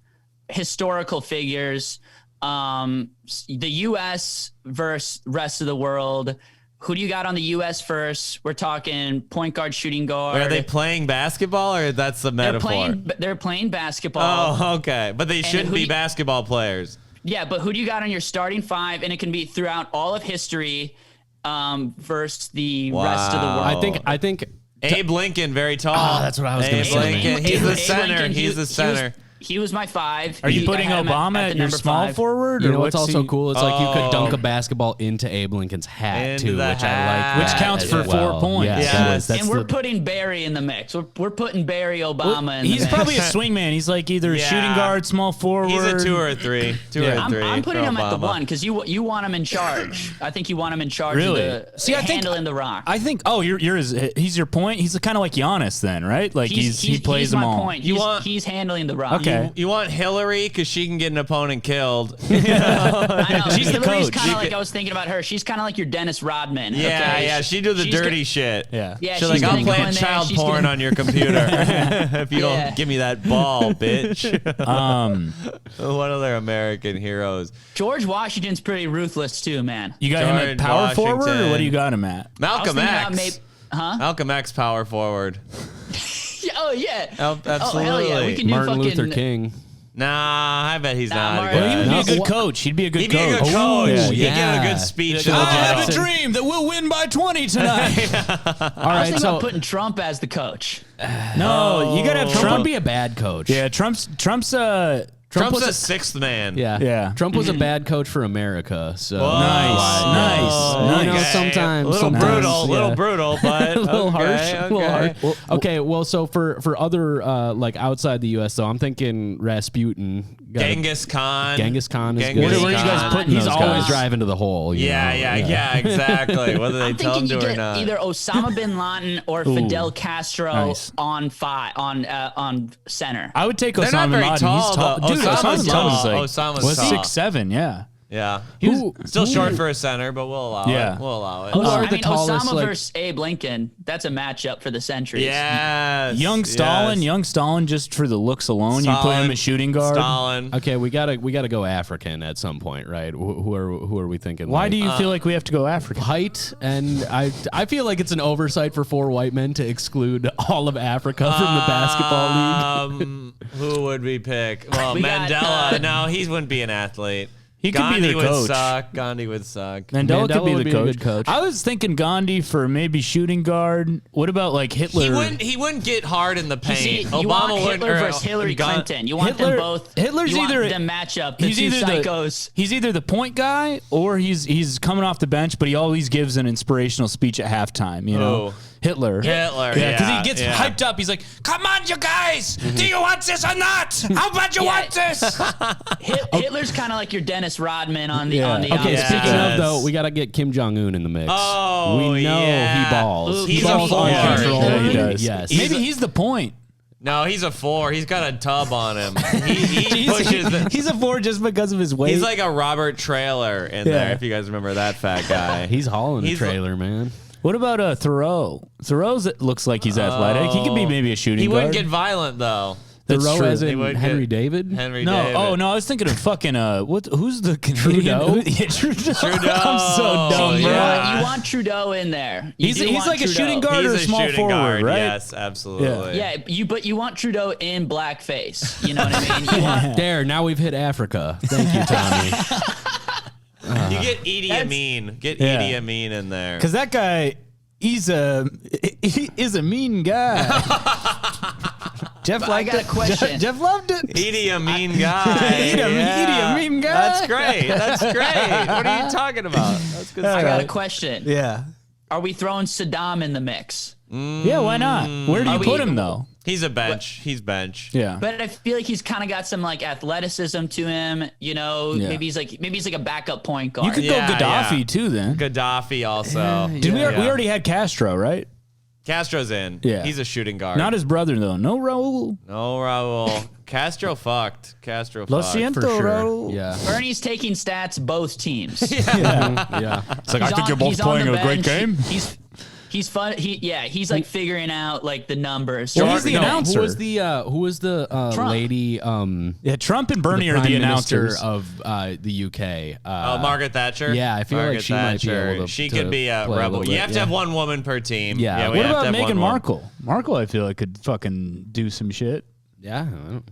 historical figures. The U.S. versus rest of the world. Who do you got on the U.S. first? We're talking point guard, shooting guard. Are they playing basketball or that's the metaphor? They're playing basketball. Oh, okay. But they shouldn't who be you- basketball players. Yeah, but who do you got on your starting five? And it can be throughout all of history versus the rest of the world. Wow. I think Abe Lincoln, very tall. Oh, that's what I was going to say. Lincoln. He's the center. He's the center. He was my 5. Are you putting Obama at your small 5. forward? You know what's also cool? It's like you could dunk Oh. a basketball into Abe Lincoln's hat Into too, the which hat. I like. Which counts for 4 points. Yeah, Yes. that's And we're the- putting Barry in the mix. We're putting Barry Obama in the He's mix. probably a swingman. He's like either a Yeah. shooting guard, small forward. He's a 2 or a 3. 2 or a 3. I'm putting for him at the Obama. 1 because you want him in charge. I think you want him in charge Really? of the See, I think- handling the rock. I think. Oh, he's your point. He's kind of like Giannis then, right? Like he plays them my all. point. He's handling the rock. Okay. You want Hillary because she can get an opponent killed. I know. She's the Hillary's coach. kind of like I was thinking about her. She's kind of like your Dennis Rodman. Yeah, okay? yeah. She do the She's dirty gonna- shit. Yeah. Yeah, She's she's like, I'm gonna go playing in there, child she's porn gonna- on your computer if you Yeah. don't give me that ball, bitch. What other American heroes? George Washington's pretty ruthless too, man. You got him at George power forward, or Washington. what do you got him at? I was Malcolm thinking about X. Huh? Malcolm X power forward. Oh yeah. Oh, Oh hell yeah. absolutely. We can do Martin fucking. Luther King. Nah, I bet he's not Martin- Well, he would good. be a No. good coach. He'd be a good He'd be coach. a good coach. Yeah. He'd give a Yeah. good speech. I have to a the dream that we'll win by 20 tonight. All I was right, thinking so about putting Trump as the coach. No, you gotta have Trump Trump. would be a bad coach. Yeah, Trump's Trump's was a a- sixth man. Yeah. Yeah. Trump was a bad coach for America. So Nice. You know, sometimes a little sometimes, brutal, yeah. little brutal, but a little okay, harsh. A little okay. harsh. Okay, well, so for other like outside the U.S. though, I'm thinking Rasputin, Genghis Khan. Genghis Khan is Genghis good. Where are you guys Khan. putting He's those always guys? driving to the hole. you Yeah, know? yeah, exactly. Whether they I'm tell him thinking you to or get not. either Osama bin Laden or Fidel Castro Nice. on center. I would take They're Osama not bin very Laden. tall, He's tall. though. Dude, Osama's Osama bin tall. Laden's like Osama's was tall. 6'7", yeah. Yeah. Who- Still who- short for a center, but we'll allow Yeah. it. We'll allow it. Who are I the mean, tallest, Osama like- versus Abe Lincoln, that's a matchup for the centuries. Yes. Young Stalin, just for the looks alone, you put him Stalin. at shooting guard. Stalin. Okay, we gotta go African at some point, right? Who are we thinking? Why like, do you feel like we have to go African? height? And I feel like it's an oversight for 4 white men to exclude all of Africa from the basketball league. Who would we pick? Well, We got, Mandela. No, he wouldn't be an athlete. He could Gandhi be their would coach. suck. Gandhi would suck. Mandela could Mandela be would the be a coach. good coach. I was thinking Gandhi for maybe shooting guard. What about like Hitler? He wouldn't get hard in the You paint. see, you Obama want wouldn't. Hitler versus Hillary Clinton. You want them both. Hitler's you want either them match up. The he's two either psychos. he's either the point guy or he's coming off the bench, but he always gives an inspirational speech at halftime. You know, Who? Hitler. Hitler, yeah, because yeah, he gets yeah. hyped up. He's like, "Come on, you guys, do you want this or not? How about you Yeah. want this?" Hitler's kind of like your Dennis Rodman on the Yeah. on the Okay, opposite. speaking Yes. of though, we gotta get Kim Jong Un in the mix. Oh, we know yeah. he balls. Ooh, He he's a balls forward. uncontrollably. Yeah, he does. Yes. Maybe he's the point. No, he's a 4. He's got a tub on him. He pushes. He's a four just because of his weight. He's like a Robert Trailer in Yeah. there. If you guys remember that fat guy. He's hauling He's a trailer, man. What about Thoreau? Thoreau's looks like he's athletic. He could be maybe a shooting He guard. wouldn't get violent though. That's Thoreau true. as He in would Henry get- David. Henry No, David. oh no, I was thinking of fucking who's the Canadian? Trudeau? Yeah, Trudeau. Trudeau. I'm so dumb. Yeah. bro. You want Trudeau in there. You He's do want like a Trudeau. shooting guard or a He's a small shooting forward, guard. right? Yes, absolutely. Yeah, but you want Trudeau in blackface. You know what I mean? You want, There, now we've hit Africa. Thank you, Tommy. You get Idi Amin. Get Yeah. Idi Amin in there. Because that guy, he is a mean guy. Jeff I liked got a it. question. Jeff loved it. Idi Amin guy. Idi Amin guy. That's great. That's great. What are you talking about? That's good I stuff. got a question. Yeah. Are we throwing Saddam in the mix? Yeah, why not? Where do you Are put we- him though? He's a bench. He's bench. Yeah. But I feel like he's kind of got some like athleticism to him. You know, Yeah. maybe he's like a backup point guard. You could Yeah, go Gaddafi yeah. too then. Gaddafi also. Did we already had Castro, right? Castro's in. Yeah. He's a shooting guard. Not his brother though. No Raul. No, Raul. Castro fucked. Castro Lo fucked. siento, For sure. Raul. Yeah. Bernie's taking stats both teams. Yeah. It's like, He's I think on- you're both he's on playing the a great bench. game. He's fun. He's like figuring out like the numbers. Well, he's the announcer. Who was the Trump. lady? Yeah, Trump and Bernie are Prime the Minister announcers. of the UK. Oh, Margaret Thatcher. yeah, I feel like Margaret she might be Thatcher. able to- She to could be a play a rebel. little You bit, have to yeah. have one woman per team. Yeah. we What have to about have Meghan one woman. Markle? Markle, I feel like could fucking do some shit. Yeah. I don't-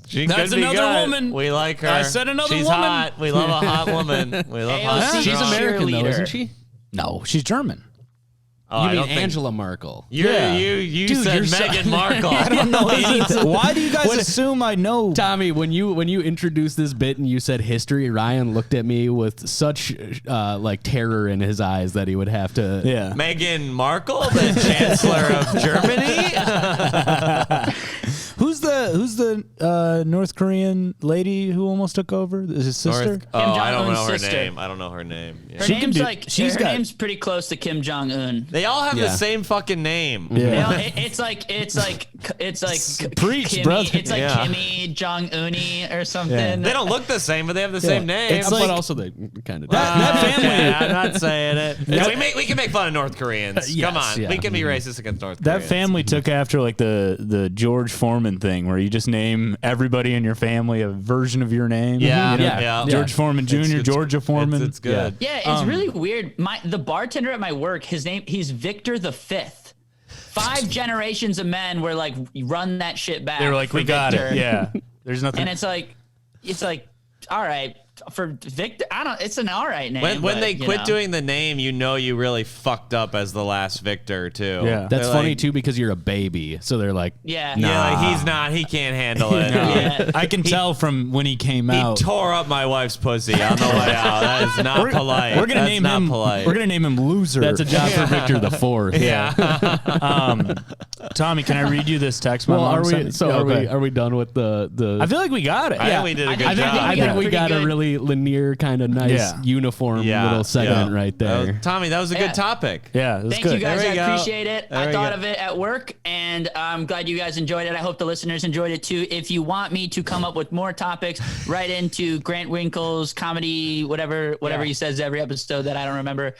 She That's could be another good. woman. We like her. I said another She's woman. hot. We love a hot woman. We love hot. AOC. She's strong. American though, Cheerleader. isn't she? No, she's German. Oh, you mean Angela Merkel? You Dude, said you're Meghan Markle. I don't know anything. Why do you guys assume I know? Tommy, when you introduced this bit and you said history, Ryan looked at me with such like terror in his eyes that he would have to. Yeah. Meghan Markle, the Chancellor of Germany. Who's the North Korean lady who almost took over? Is his sister? I don't know her sister. name. I don't know her name. Yeah. Her name's her name's pretty close to Kim Jong Un. They all have the same fucking name. Yeah. It's like Preach, Kimmy, brother. It's like Kimmy Jong Uni or something. Yeah. They don't look the same, but they have the same name. It's But like- also they kind of. That family. Yeah, I'm not saying it. No, we can make fun of North Koreans. Yes, Come on, yeah. we can be racist against North That Koreans. family took after like the George Foreman thing, where you just name everybody in your family a version of your name. Yeah, You know? yeah. George Foreman Jr., It's- Georgia Foreman. It's good. Yeah, it's really weird. The bartender at my work, he's Victor the Fifth. 5 generations of men were like, run that shit back. They were like, for we got Victor. it. Yeah. There's nothing. And it's like, all right, for Victor, it's an all right name. When but, they you quit know. doing the name, you really fucked up as the last Victor too. Yeah. That's They're funny like, too because you're a baby, so they're like, Yeah. Yeah, like, he's not. He can't handle it. Yeah. I can tell from when he came He out. tore up my wife's pussy on the way out. That is not polite. We're gonna That's name not him. polite. We're gonna name him Loser. that's a job for Victor the Fourth. Yeah. Tommy, can I read you this text? My Well, mom are sent we? me? So Yeah, are okay. we? Are we done with the? I feel like we got it. I think we did a good I job. I think we pretty got a good. really linear kind of nice uniform little segment right there. Tommy, that was a Yeah. good topic. Yeah, it was Thank good. you guys. There I we go. appreciate it. There I we thought go. of it at work, and I'm glad you guys enjoyed it. I hope the listeners enjoyed it too. If you want me to come up with more topics, write into Grant Winkle's comedy, whatever he says every episode that I don't remember,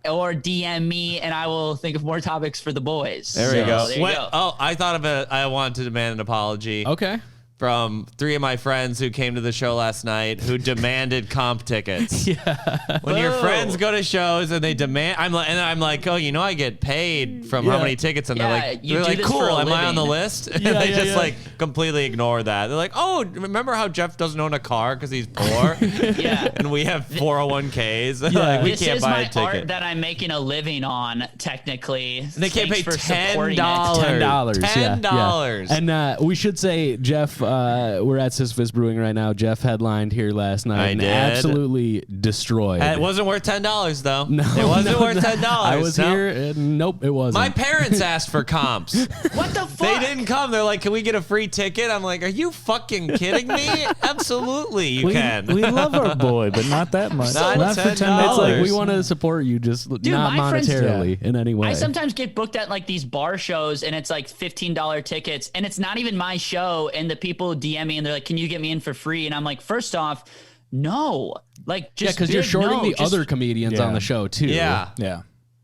or DM me, and I will think of more topics for the boys. There we go. There you go. Oh, I thought of it. I want to demand an apology. Okay. From 3 of my friends who came to the show last night who demanded comp tickets. When your Boo. friends go to shows and they demand, I'm like, oh, I get paid from how many tickets, and Yeah, you they're do like, this cool, for a am I on the living. list? And they just like completely ignore that. They're like, oh, remember how Jeff doesn't own a car because he's poor? Yeah. And we have 401ks. Yeah. Like, we This can't is buy my a ticket. art that I'm making a living on, technically. They can't pay Thanks for supporting it. $10. $10. $10. And we should say, Jeff, we're at Sisyphus Brewing right now. Jeff headlined here last night I and did. absolutely destroyed. It wasn't worth $10 though. No, it wasn't no, worth $10. I was No. here. And nope, it wasn't. My parents asked for comps. What the fuck? They didn't come. They're like, can we get a free ticket? I'm like, are you fucking kidding me? Absolutely, you can. We love our boy, but not that much. Not Not for $10. It's like we $10. want to support you, just not my friends- monetarily in any way. I sometimes get booked at like these bar shows and it's like $15 tickets and it's not even my show, and the people DM me and they're like, can you get me in for free? And I'm like, first off, no. Like, just because you're shorting the just other comedians on the show too. Yeah. Yeah.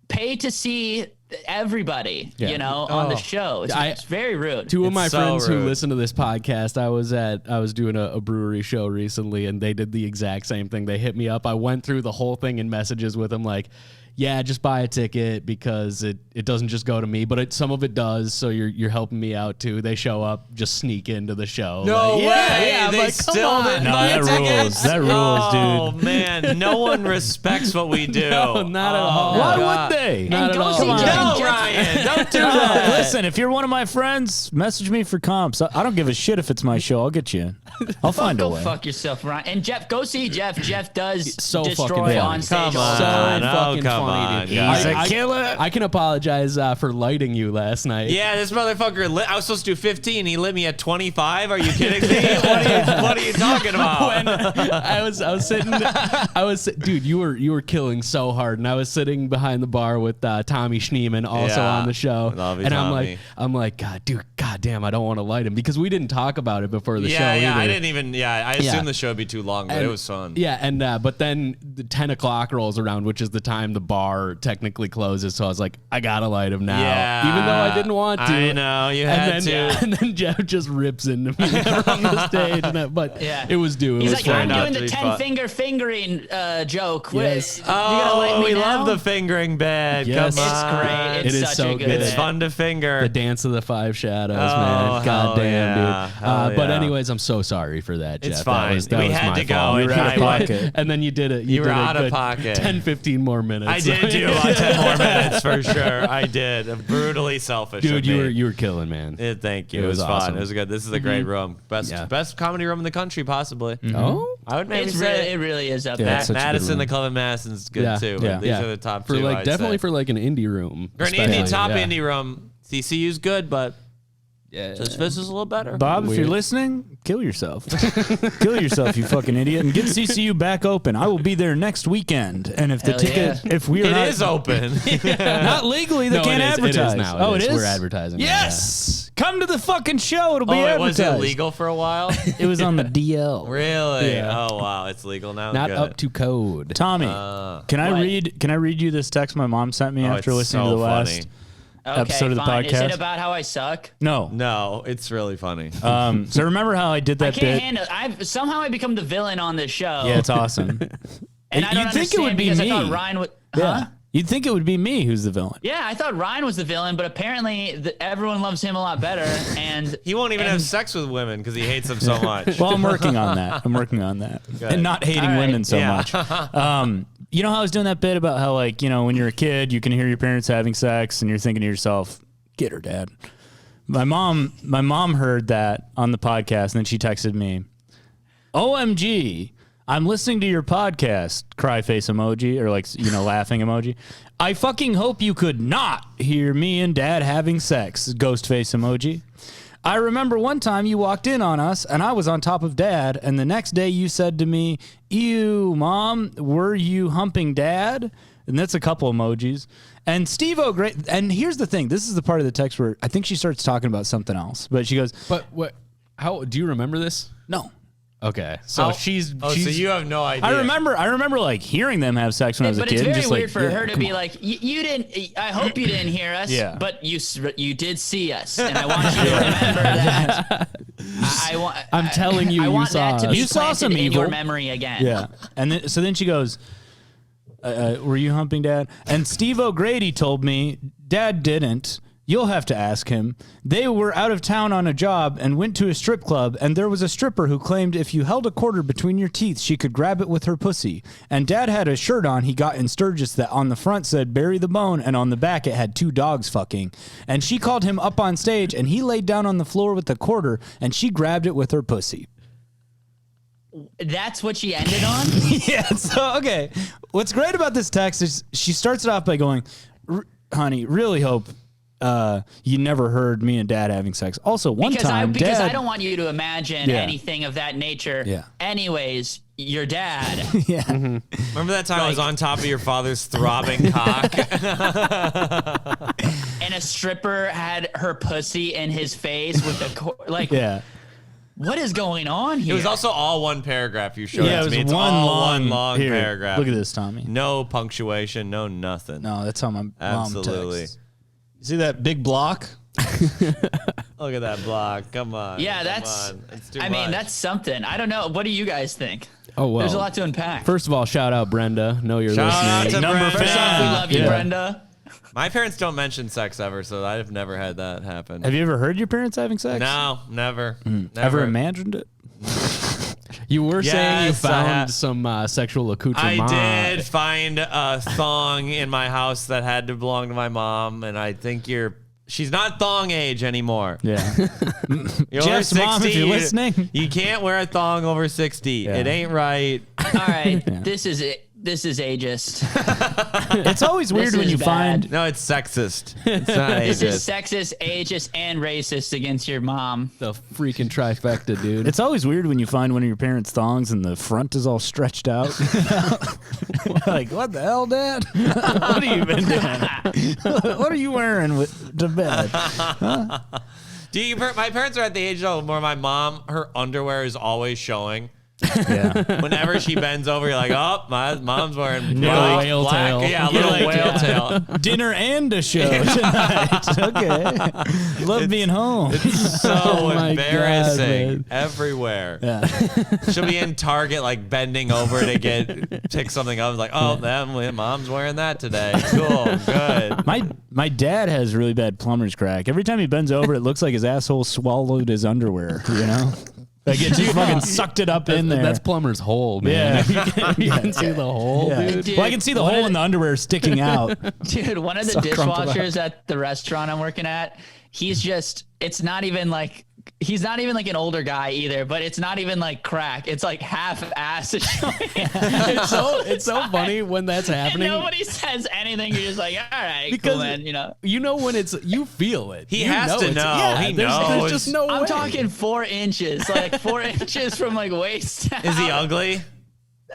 pay to see everybody, Yeah. on the show. It's very rude. Two of my so friends who rude. listen to this podcast, I was doing a brewery show recently, and they did the exact same thing. They hit me up. I went through the whole thing in messages with them, like, yeah, just buy a ticket because it doesn't just go to me, but some of it does. So you're helping me out too. They show up, just sneak into the show. No Like, way. Yeah, I'm They like, come still on. didn't No, buy that tickets? rules. That rules, Oh, dude. man. No one respects what we do. No, not at all. Why God. would they? Not at go all. see Come on. Jeff- No, Jeff- Ryan. Don't do that. Listen, if you're one of my friends, message me for comps. I don't give a shit if it's my show. I'll get you in. I'll find a Go way. fuck yourself, Ryan. And Jeff, go see Jeff. Jeff does So fucking destroy funny. on stage. Come all the on. time. Oh, fucking come funny, on, dude. guys. He's a killer. I can apologize for lighting you last night. Yeah, this motherfucker I was supposed to do 15. He lit me at 25. Are you kidding me? What are you talking about? Dude, you were killing so hard, and I was sitting behind the bar with Tommy Schneeman, also Yeah. on the show, Love you, and Tommy. I'm like, God damn, I don't want to light him because we didn't talk about it before the show. Yeah, either. I didn't even. Yeah, I assumed Yeah. the show would be too long, but it was fun. Yeah, and but then the 10 o'clock rolls around, which is the time the bar technically closes. So I was like, I gotta light him now, Yeah. even though I didn't want to. I know, you had and to. then, And then Jeff just rips into me on the stage, but Yeah. it was due. It He's was like, fair I'm not enough. doing the to be 10 fun. finger fingering joke. Yes. You gonna light Oh, me we now? love the fingering bed. Yes. Come It's on. great. It's It is such so a good good. It's bit. fun to finger. The Dance of the Five Shadows, Oh, man. hell God damn, yeah. dude. Hell But yeah. anyways, I'm so sorry for that, Jeff. It's That fine. was We my had to go, fault. and You were out of I went- pocket. And then you did it. You were did a out of good pocket. 10, 15 more minutes. I did do 10 more minutes for sure. I did. Brutally selfish. Dude, of me. you were killing, man. Thank you. It was fun. awesome. It was good. This is a great room. Best comedy room in the country, possibly. Oh, I would maybe say It really is up Yeah, there. it's such a good Madison, room. the Club in Madison's good Yeah. too. Yeah. These are the top for two. like I'd definitely say. for like an indie room. For an especially, indie top yeah. indie room, CCU's good, but this is a little better. Bob, if you're listening, kill yourself. Kill yourself, you fucking idiot, and get CCU back open. I will be there next weekend. And if the Hell ticket, if we are It not, is open. not legally, they No, can't it is. advertise. It is now. Oh, It it is. is. We're advertising now, Yes, come to the fucking show. It'll be Oh, it was advertised. illegal for a while. It was on the DL. Really? Yeah. Oh wow, it's legal now. Not Good. up to code. Tommy, can I What? read? Can I read you this text my mom sent me after it's listening so to the last funny. Okay, episode of the fine. Is podcast? it about how I suck? No. No, it's really funny. So remember how I did I that can't bit? handle. Somehow I become the villain on this show. Yeah, it's awesome. and I don't You'd think it would understand be because me. I thought Ryan would. Yeah. Huh? You'd think it would be me who's the villain. Yeah, I thought Ryan was the villain, but apparently everyone loves him a lot better. And He won't even have sex with women because he hates them so much. Well, I'm working on that. I'm working on that. And not hating All right. women so Yeah. much. You know how I was doing that bit about how, like, you know, when you're a kid, you can hear your parents having sex and you're thinking to yourself, get her, Dad. My mom heard that on the podcast and then she texted me, OMG, I'm listening to your podcast, cry face emoji, or like, you know, laughing emoji. I fucking hope you could not hear me and Dad having sex, ghost face emoji. I remember one time you walked in on us and I was on top of Dad, and the next day you said to me, ew, Mom, were you humping Dad? And that's a couple emojis. And Steve O'Gray, and here's the thing, this is the part of the text where I think she starts talking about something else, but she goes, But what? How do you remember this? no. Okay, so she's. Oh, so you have no idea. I remember like hearing them have sex when I was a but kid. it's very just weird like, for yeah, her to come be on. like, you didn't. I hope you didn't hear us. Yeah. But you did see us, and I want you to remember that. I'm telling you, I you want saw that to us. be You saw planted some in evil. your memory again. Yeah. And then, so then she goes, were you humping Dad? And Steve O'Grady told me, Dad didn't. You'll have to ask him. They were out of town on a job and went to a strip club, and there was a stripper who claimed if you held a quarter between your teeth, she could grab it with her pussy. And Dad had a shirt on he got in Sturgis that on the front said, bury the bone, and on the back it had 2 dogs fucking. And she called him up on stage, and he laid down on the floor with the quarter, and she grabbed it with her pussy. That's what she ended on. Yeah, so, okay. What's great about this text is she starts it off by going, honey, really hope you never heard me and Dad having sex. Also, one because time, because Dad, I don't want you to imagine Yeah. anything of that nature. Yeah. Anyways, your dad. yeah, Remember that time I was on top of your father's throbbing cock? And a stripper had her pussy in his face with a like. yeah. What is going on here? It was also all one paragraph you showed Yeah, to it me. was It's one all long, one long here, paragraph. Look at this, Tommy. No punctuation, no nothing. No, that's how my Absolutely. mom texts. You see that big block? Look at that block. Come on. Yeah, Come that's. on. It's too I mean, much. that's something. I don't know. What do you guys think? Oh well. There's a lot to unpack. First of all, shout out Brenda. Know you're Shout out listening. to Number Brenda. First off, we love you, Yeah. Brenda. My parents don't mention sex ever, so I've never had that happen. Have you ever heard your parents having sex? No, never. Ever Never. imagined it? You were saying you Yes, I found have. some sexual accoutrement. I did find a thong in my house that had to belong to my mom, and I think she's not thong age anymore. Yeah. You're Jeff's over mom, if 60, you're listening. You can't wear a thong over 60. Yeah. It ain't right. All right, this is it. This is ageist. It's always weird This when is you bad. find. No, it's sexist. It's not This is ageist. sexist, ageist, and racist against your mom. The freaking trifecta, dude. It's always weird when you find one of your parents' thongs and the front is all stretched out. Like, what the hell, Dad? What have you been doing? What are you wearing to bed? My parents are at the age though where my mom, her underwear is always showing. Yeah. Whenever she bends over, you're like, oh, my mom's wearing Little whale tail. Yeah, You're little like, whale tail. Dinner and a show tonight. Okay. Love being home. So Oh my embarrassing. God, man. Everywhere. Yeah. She'll be in Target, like bending over to pick something up. Like, oh, mom's wearing that today. Cool, good. My dad has really bad plumber's crack. Every time he bends over, it looks like his asshole swallowed his underwear, you know? Like it just fucking sucked it up in there. That's plumber's hole, man. Yeah. You can see the hole, dude. Dude, Well, I can see the hole in the underwear sticking out. Dude, one of the dishwashers at the restaurant I'm working at, he's not even like an older guy either, but it's not even like crack. It's like half ass. It's so funny when that's happening. And nobody says anything. You're just like, all right, Because cool, man. you know when you feel it. He You has to it's- know. Yeah, He there's knows. just no way. I'm talking 4 inches, like 4 inches from like waist down. Is he ugly?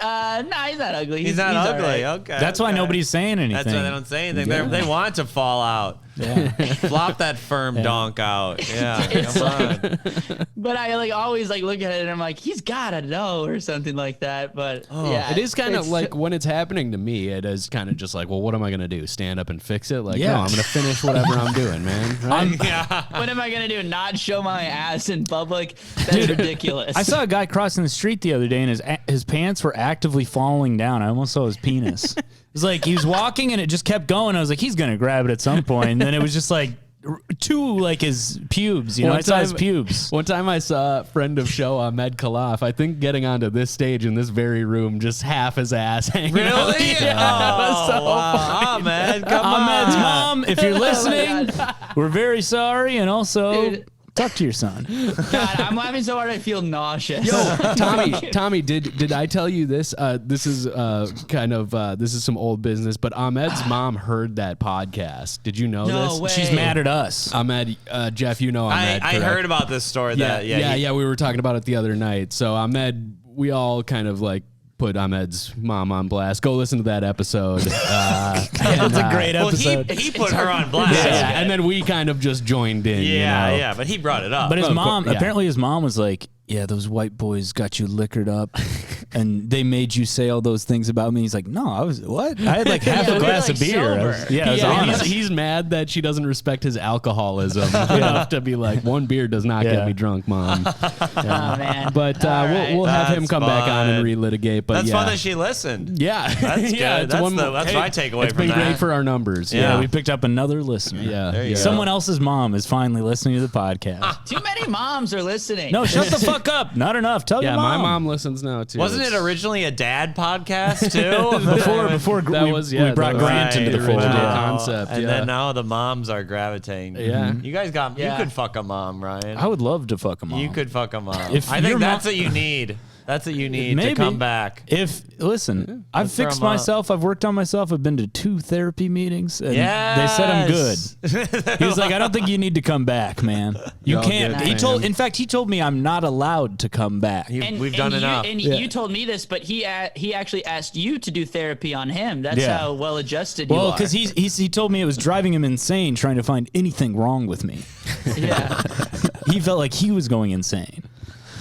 Nah, he's not ugly. He's not all ugly. right. Okay. That's why nobody's saying anything. That's why they don't say anything. They want to fall out. Yeah. Flop that firm donk out. Yeah. It's Come on. But I like always like look at it and I'm like, he's gotta know or something like that. But yeah, It is kind of it's- like when it's happening to me, it is kind of just like, well, what am I going to do? Stand up and fix it? Like, Yeah. no, I'm going to finish whatever I'm doing, man. Right? what am I gonna do? Not show my ass in public? That's ridiculous. I saw a guy crossing the street the other day, and his pants were actively falling down. I almost saw his penis. It was like he was walking, and it just kept going. I was like, he's gonna grab it at some point, and then it was just like to like his pubes. I saw his pubes. One time I saw a friend of show, Ahmed Khalaf, I think getting onto this stage in this very room, just half his ass hanging out. Really? Yeah. Oh, It was so wow, funny. man. Come on. Ahmed's mom, if you're listening, God. we're very sorry, and also Dude. talk to your son. God, I'm laughing so hard I feel nauseous. Tommy, did I tell you this? This is this is some old business, but Ahmed's mom heard that podcast. Did you know No this? way. She's mad at us. Ahmed, Jeff, you know Ahmed. I correct? heard about this story. Yeah. We were talking about it the other night. So Ahmed, we all kind of like put Ahmed's mom on blast. Go listen to that episode. That's a great Well, episode. he put her on blast. Yeah, and then we kind of just joined in. Yeah, you know? yeah, but he brought it up. But his Of mom, course, yeah. apparently his mom was like, yeah, those white boys got you liquored up and they made you say all those things about me. He's like, no, I was, what? I had like half Yeah, a we were, glass like, of beer. I was, sober. I was honest. he's mad that she doesn't respect his alcoholism enough to be like, one beer does not Yeah. get me drunk, mom. Oh man. But All right. we'll have him That's come back on and fun. relitigate. But That's yeah. fun that she listened. Yeah, That's yeah, good. it's one That's my takeaway It's from been that. great for our numbers. Yeah. Yeah, we picked up another listener. Yeah. There you go. Someone else's mom is finally listening to the podcast. Too many moms are listening. No, shut the fuck up. Not enough. Tell Yeah, your mom. my mom listens now too. Wasn't it originally a dad podcast too? Before That we, was, yeah, we brought that was Grant into the fold. original Yeah. concept, And yeah. then now the moms are gravitating. Yeah. You guys got. Yeah. You could fuck a mom, Ryan. I would love to fuck a mom. You could fuck a mom. If I your think that's mom- what you need. That's what you need Maybe. to come back. Listen, I've throw fixed 'em up. myself. I've worked on myself. I've been to 2 therapy meetings, and they said I'm good. He was like, I don't think you need to come back, man. You You're all can't. good, In fact, he told me I'm not allowed to come back. We've done enough. And you told me this, but he actually asked you to do therapy on him. That's Yeah. how well adjusted you Well, are. because he told me it was driving him insane trying to find anything wrong with me. yeah. He felt like he was going insane.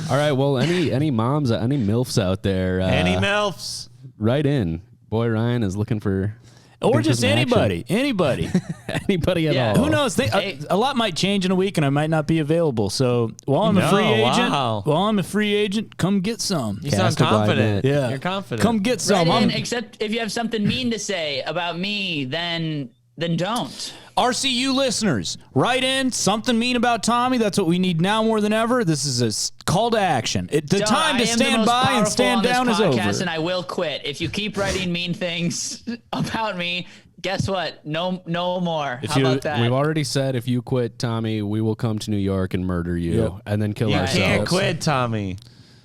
All right. Well, any moms, any milfs out there? Any MILFs? Right in. Boy Ryan is looking for. Or looking for just some action. anybody. Anybody at Yeah. all. Who knows? Hey. A lot might change in a week, and I might not be available. So while I'm a free agent, come get some. You sound Cast a blind confident. net. Yeah, You're confident. Come get some. Right in, I'm- except if you have something mean to say about me, then don't. RCU listeners, write in something mean about Tommy. That's what we need now more than ever. This is a call to action. The Don't. time I to am the stand most by and powerful stand on this down is podcast, over. And I will quit if you keep writing mean things about me. Guess what? No more. How about that? We've already said if you quit, Tommy, we will come to New York and murder you Yep. and then kill You ourselves. can't quit, Tommy.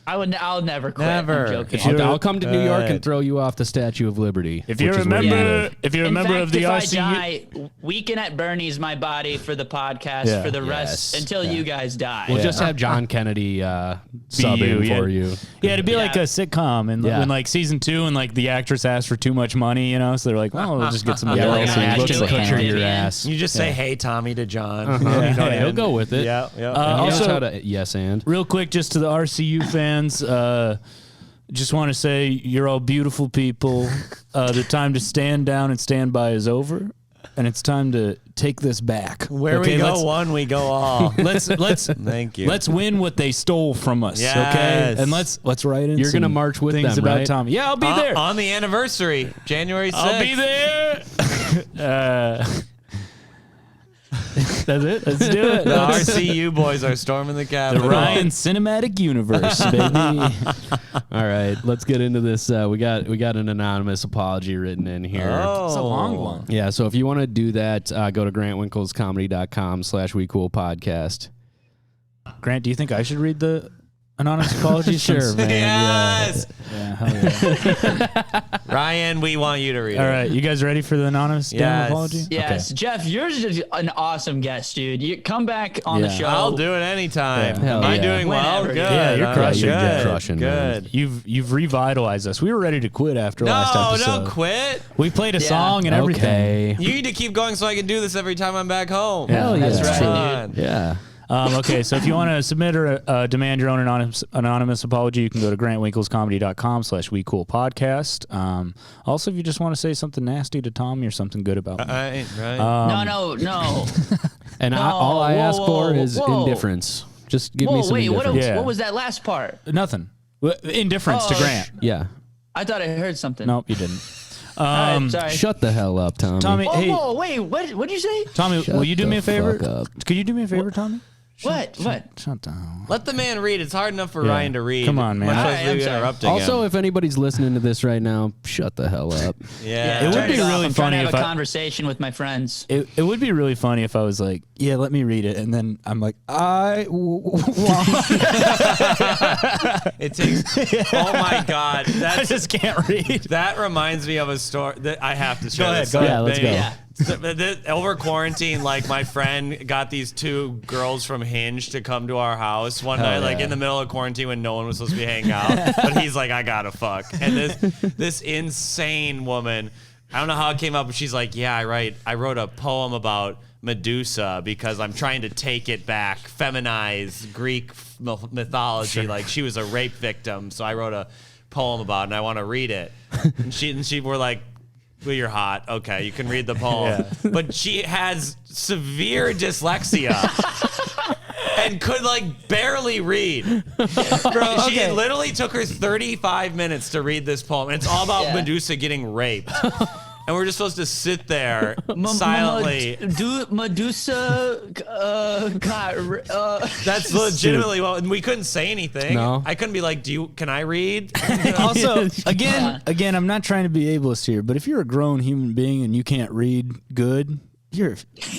I'll never quit. Never. I'm joking. I'll come to New York Good. and throw you off the Statue of Liberty. If you're which a is where you member, live. if you're a In member fact, of the if RCU, I die, Weekend at Bernie's my body for the podcast Yeah. for the rest Yes. until you guys die. We'll just have John Kennedy sub in you, for yeah. you. Yeah, it'd be like a Yeah. sitcom, and Yeah. when like season 2, and like the actress asked for too much money, so they're like, "Well, we'll just get somebody Yeah, else." like who Ashton looks like Kutcher him. your Yeah. ass. You just say, "Hey, Tommy," to John. Yeah, he'll go with it. Yeah, yeah. And he knows also- how to yes and. Real quick, just to the RCU fans, just want to say you're all beautiful people. The time to stand down and stand by is over, and it's time to take this back. Where Okay, we go let's- one, we go all. Let's Thank you. Let's win what they stole from us. Yes. Okay, and let's write in. You're gonna some march with things them, about right? Tommy. Yeah, I'll be there. on the anniversary, January 6th. I'll be there. That's it. Let's do it. The RCU boys are storming the The Capitol. Ryan Cinematic Universe, baby. All right, let's get into this. We got an anonymous apology written in here. Oh. It's a long one. Yeah, so if you want to do that, go to grantwinklescomedy.com/WeCoolPodcast. Grant, do you think I should read the anonymous apology? Sure, man. Yes. Yeah, hell yeah. Ryan, we want you to read All it. right, you guys ready for the anonymous damn Yes. apology? Yes, Jeff, you're just an awesome guest, dude. You come back on the Yeah. show. I'll do it anytime. Yeah. Am I yeah. doing well? Whenever. Good. Yeah, you're All crushing, Good. Jeff. Crushing, man. Good. You've revitalized us. We were ready to quit after last No, episode. don't quit. We played a Yeah. song and everything. Okay. You need to keep going so I can do this every time I'm back home. Hell yeah. That's right, Come dude. on. Yeah. Okay, so if you want to submit or demand your own anonymous apology, you can go to grantwinklescomedy.com/WeCoolPodcast. Also, if you just want to say something nasty to Tommy or something good about me. Right. No. And No, all I ask for is whoa. indifference. Just give me Whoa, some wait, indifference. Yeah. what was that last part? Nothing. Indifference to Oh, Grant. Yeah. I thought I heard something. Nope, you didn't. All right, sorry. Shut the hell up, Tommy. Tommy, Whoa, hey, whoa, wait, what'd you say? Tommy, Shut will you do me a the favor? fuck up. Could you do me a favor, Tommy? What? Shut the hell up. Let the man read. It's hard enough for Ryan to read. Come on, man. Much All less right, I'm we sorry. interrupting Also, him. if anybody's listening to this right now, shut the hell up. Yeah. It would Turn be it off. really I'm trying funny to if have a I- conversation with my friends. It would be really funny if I was like, yeah, let me read it. And then I'm like, It takes. Oh my God. I That's just can't read. That reminds me of a story that I have to share. Go ahead, this go story. ahead. Let's go. Yeah. So, over quarantine, like my friend got these two girls from Hinge to come to our house one night, like in the middle of quarantine when no one was supposed to be hanging out. But he's like, I gotta fuck. And this insane woman, I don't know how it came up, but she's like, yeah, I wrote a poem about Medusa because I'm trying to take it back, feminize Greek mythology. Like she was a rape victim, so I wrote a poem about it and I want to read it. And she were like, well, you're hot. Okay, you can read the poem. Yeah. But she has severe dyslexia and could like barely read. Bro, she literally took her 35 minutes to read this poem. And it's all about Medusa getting raped. And we're just supposed to sit there silently. Medusa That's legitimately what, and we couldn't say anything. No. I couldn't be like, can I read? Also, again, I'm not trying to be ableist here, but if you're a grown human being and you can't read good,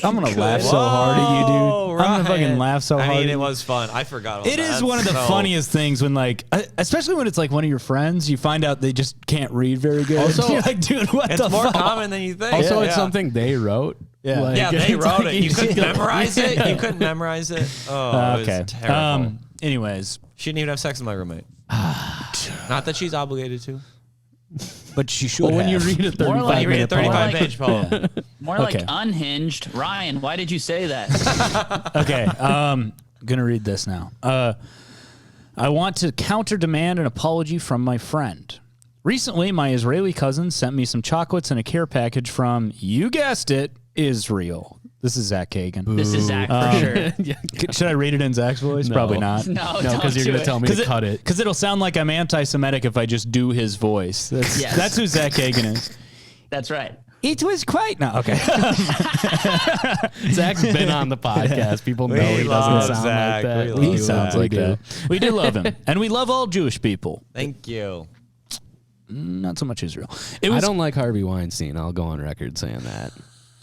I'm gonna laugh so hard at you, dude. I'm gonna fucking laugh so hard. I mean, at it you. was fun. I forgot about that. It is one of the funniest things when, like, especially when it's like one of your friends, you find out they just can't read very good. Also, you're like, dude, what It's the more fuck? common than you think. Also, Yeah. it's something they wrote. Yeah. Like, Yeah, they it's wrote like it. You couldn't just- memorize it. You couldn't memorize it. Oh, it Okay. was terrible. Anyways, Shouldn't even have sex with my roommate. Not that she's obligated to. but she should. Well, when you have. read a More 35 like- You read a minute poem. 35-page poem. More Okay. like unhinged. Ryan, why did you say that? Okay, I'm gonna read this now. I want to counter demand an apology from my friend. Recently, my Israeli cousin sent me some chocolates and a care package from, you guessed it, Israel. This is Zach Kagan. This is Zach for sure. Should I read it in Zach's voice? No. Probably not. No, No, because you're going going to tell me to cut it. Because it'll sound like I'm anti-Semitic if I just do his voice. Yes. That's who Zach Kagan is. That's right. It was quite no. Okay. Zach's been on the podcast. People know he love doesn't sound Zach. like that. We He love sounds Zach. like that. We do love him, and we love all Jewish people. Thank you. Not so much Israel. I don't like Harvey Weinstein. I'll go on record saying that.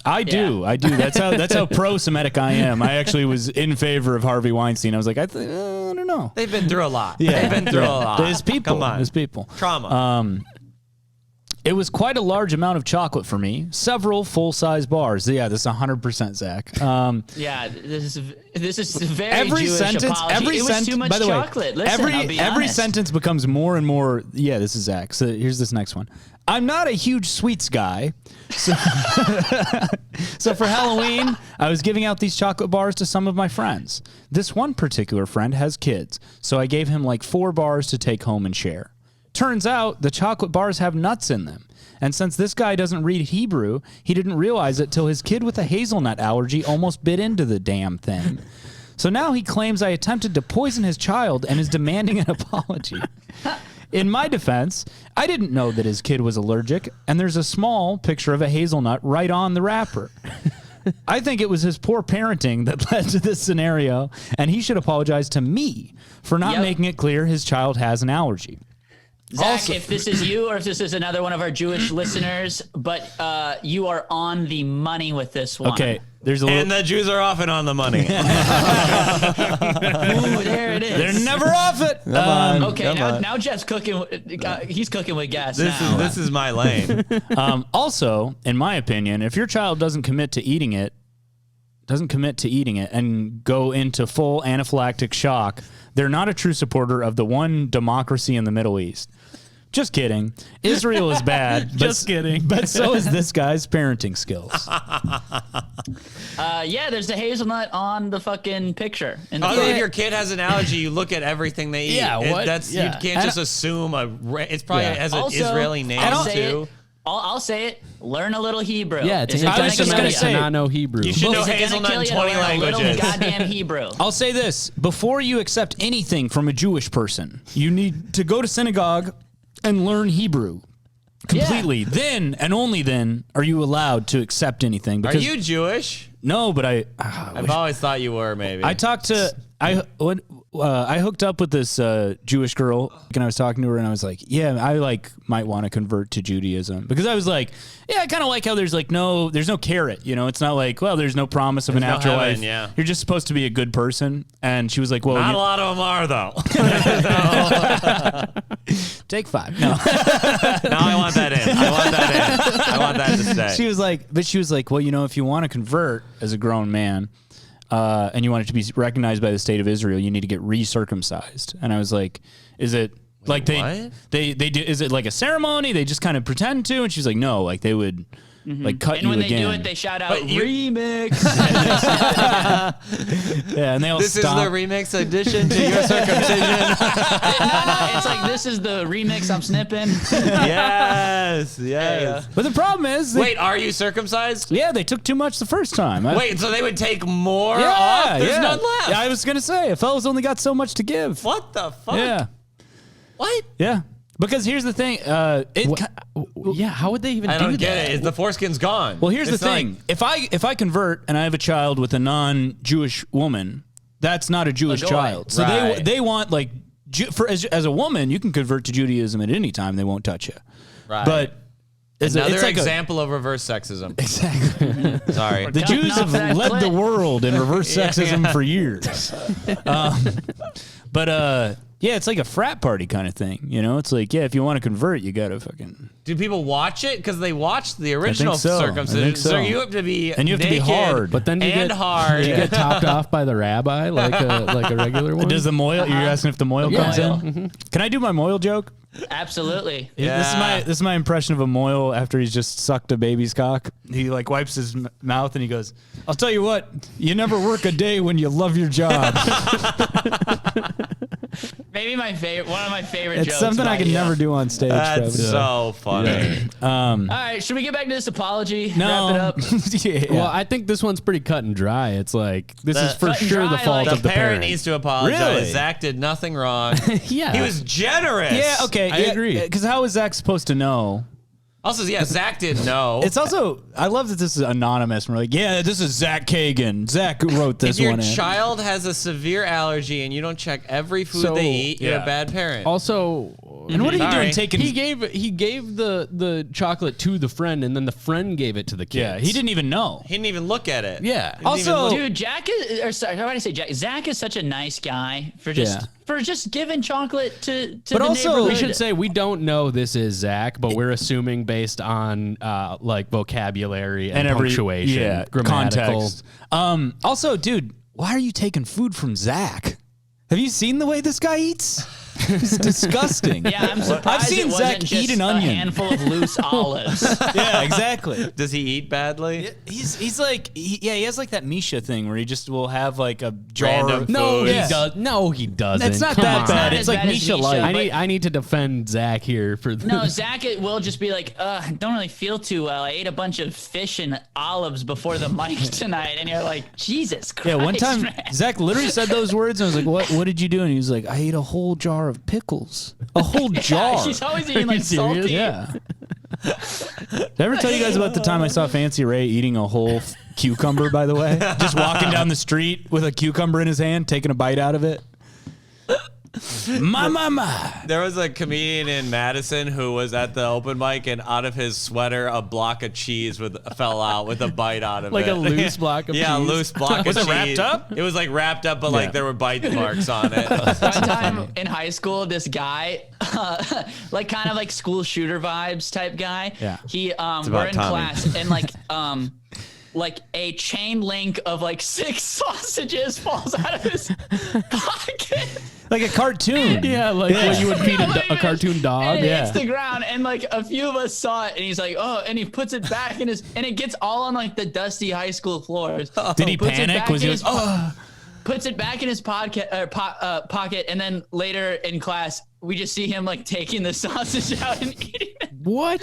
I do. That's how pro-Semitic I am. I actually was in favor of Harvey Weinstein. I was like, I don't know. They've been through a lot. Yeah. They've been through a lot. There's people. Come on. There's people. Trauma. It was quite a large amount of chocolate for me. Several full-size bars. Yeah, this is 100% Zach. Yeah, this is a very Every Jewish sentence, apology. It was too much by the chocolate. way, Listen, I'll be every honest. sentence becomes more and more. Yeah, this is Zach. So here's this next one. I'm not a huge sweets guy, so, so for Halloween, I was giving out these chocolate bars to some of my friends. This one particular friend has kids, so I gave him like 4 bars to take home and share. Turns out the chocolate bars have nuts in them. And since this guy doesn't read Hebrew, he didn't realize it till his kid with a hazelnut allergy almost bit into the damn thing. So now he claims I attempted to poison his child and is demanding an apology. In my defense, I didn't know that his kid was allergic, and there's a small picture of a hazelnut right on the wrapper. I think it was his poor parenting that led to this scenario, and he should apologize to me for not making it clear his child has an allergy. Zach, Also- if this is you or if this is another one of our Jewish listeners, but you are on the money with this one. Okay, there's a little. And the Jews are often on the money. Ooh, there it is. They're never off it. Okay, now Jeff's cooking. He's cooking with gas This is my lane. Also, in my opinion, if your child doesn't commit to eating it and go into full anaphylactic shock, they're not a true supporter of the one democracy in the Middle East. Just kidding. Israel is bad. Just kidding. But so is this guy's parenting skills. Yeah, there's the hazelnut on the fucking picture. In the If your kid has an allergy, you look at everything they eat. Yeah, what? You can't just assume it's probably has an Israeli name too. I'll say it. Learn a little Hebrew. Yeah, it's Is it gonna anti-Semitic kill to you? not know Hebrew. You should know Is it gonna hazelnut kill in you to 20 learn a little languages. goddamn Hebrew. I'll say this. Before you accept anything from a Jewish person, you need to go to synagogue and learn Hebrew completely. Yeah. Then and only then are you allowed to accept anything. Are Because you Jewish? No, but I've always thought you were, maybe. I talked to I hooked up with this Jewish girl, and I was talking to her, and I was like, "Yeah, I might want to convert to Judaism," because I was like, "Yeah, I kind of like how there's no carrot, you know. It's not like, well, there's no promise of an no afterlife. heaven, yeah. You're just supposed to be a good person." And she was like, "Well, Not a lot of them are, though. take 5." No. No, I want that in. I want that to stay. She was like, well, you know, if you want to convert as a grown man, and you want it to be recognized by the state of Israel, you need to get recircumcised. And I was like, is it like they do? Is it like a ceremony? They just kind of pretend to? And she's like, no, like they would like cut And you when they again. do it, they shout out But you- remix. Yeah, and they all This is stomp. the remix edition to your circumcision. It's like, this is the remix I'm snipping. Yes. But the problem is, Wait, are you circumcised? yeah, they took too much the first time. Wait, so they would take more yeah, off? There's yeah. none left. Yeah, I was gonna say, a fellow's only got so much to give. What the fuck? Yeah, What? yeah. Because here's the thing. Yeah, how would they even I do don't that? get it. The foreskin's gone. Well, here's It's the thing: if I convert and I have a child with a non-Jewish woman, that's not a Jewish goy. child. So Right. they want like as a woman, you can convert to Judaism at any time; they won't touch you. Right. But Another it's like example of reverse sexism. exactly. Sorry. The Jews have that led the clip. world in reverse sexism for years. Yeah, it's like a frat party kind of thing. You know, it's like, yeah, if you want to convert, you gotta fucking. Do people watch it? Because they watched the original so. I circumcision. think so. You have to be And you have to be naked hard. But then you and get hard. You get topped off by the rabbi like a regular one. Does the moil? You're asking if the moil Yeah. comes in? Can I do my moil joke? Absolutely. Yeah. This is my impression of a moil after he's just sucked a baby's cock. He like wipes his mouth and he goes, "I'll tell you what, you never work a day when you love your job." Maybe one of my favorite It's jokes. something I by can you. never do on stage. That's Travis. so funny. All right, should we get back to this apology? No. Wrap it up. Yeah. Well, I think this one's pretty cut and dry. It's like this is for cut and sure the dry, fault like- of the parent. needs to apologize. Really? Zach did nothing wrong. Yeah, He was generous. Yeah, okay. I agree. Because how is Zach supposed to know? Also, yeah, Zach didn't know. It's also, I love that this is anonymous. And we're like, yeah, this is Zach Kagan. Zach wrote this if your one in. child has a severe allergy and you don't check every food So, they eat, you're yeah. a bad parent. Also, And what are you Sorry. doing taking? he gave the chocolate to the friend, and then the friend gave it to the kids. yeah, he didn't even know. He didn't even look at it. Yeah. He didn't even Also- look- Dude, Jack is, or sorry, how do I say Jack? Zach is such a nice guy for just giving chocolate to But the also- neighborhood. We should say we don't know this is Zach, but we're assuming based on like vocabulary and punctuation, grammatical. context. Also, dude, why are you taking food from Zach? Have you seen the way this guy eats? It's disgusting. Yeah, I'm surprised I've seen it wasn't Zach just eat an onion. a handful of loose olives. Yeah, exactly. Does he eat badly? He's like he has like that Misha thing where he just will have like a jar. Random of, No, Food. he does. No, he doesn't. It's not Come that on. bad. It's It's not like as bad as Misha Misha, light. I need to defend Zach here for No, Zach will just be like, I don't really feel too well. I ate a bunch of fish and olives before the mic tonight. And you're like, Jesus Christ. Yeah, one time man. Zach literally said those words, and I was like, "What did you do?" And he was like, "I ate a whole jar of pickles, a whole Yeah, jar." she's always eating like serious? salty. Yeah. Did I ever tell you guys about the time I saw Fancy Ray eating a whole cucumber, by the way. Just walking down the street with a cucumber in his hand, taking a bite out of it. My. There was a comedian in Madison who was at the open mic, and out of his sweater, a block of cheese fell out with a bite out of Like it. a loose block of cheese? Yeah, a loose block of cheese. Was it wrapped up? It was like wrapped up, but like there were bite marks on it. One time in high school, this guy, like kind of like school shooter vibes type guy. Yeah. We're in Tommy. class and like a chain link of like 6 sausages falls out of his pocket. Like a cartoon. Yeah, like when you would feed a cartoon dog. And it Yeah. hits the ground, and like a few of us saw it, and he's like, "Oh!" And he puts it back in his, and it gets all on like the dusty high school floors. Did he Puts it panic? back Was he in like, his- oh. Puts it back in his pocket, and then later in class, we just see him like taking the sausage out and eating it. What?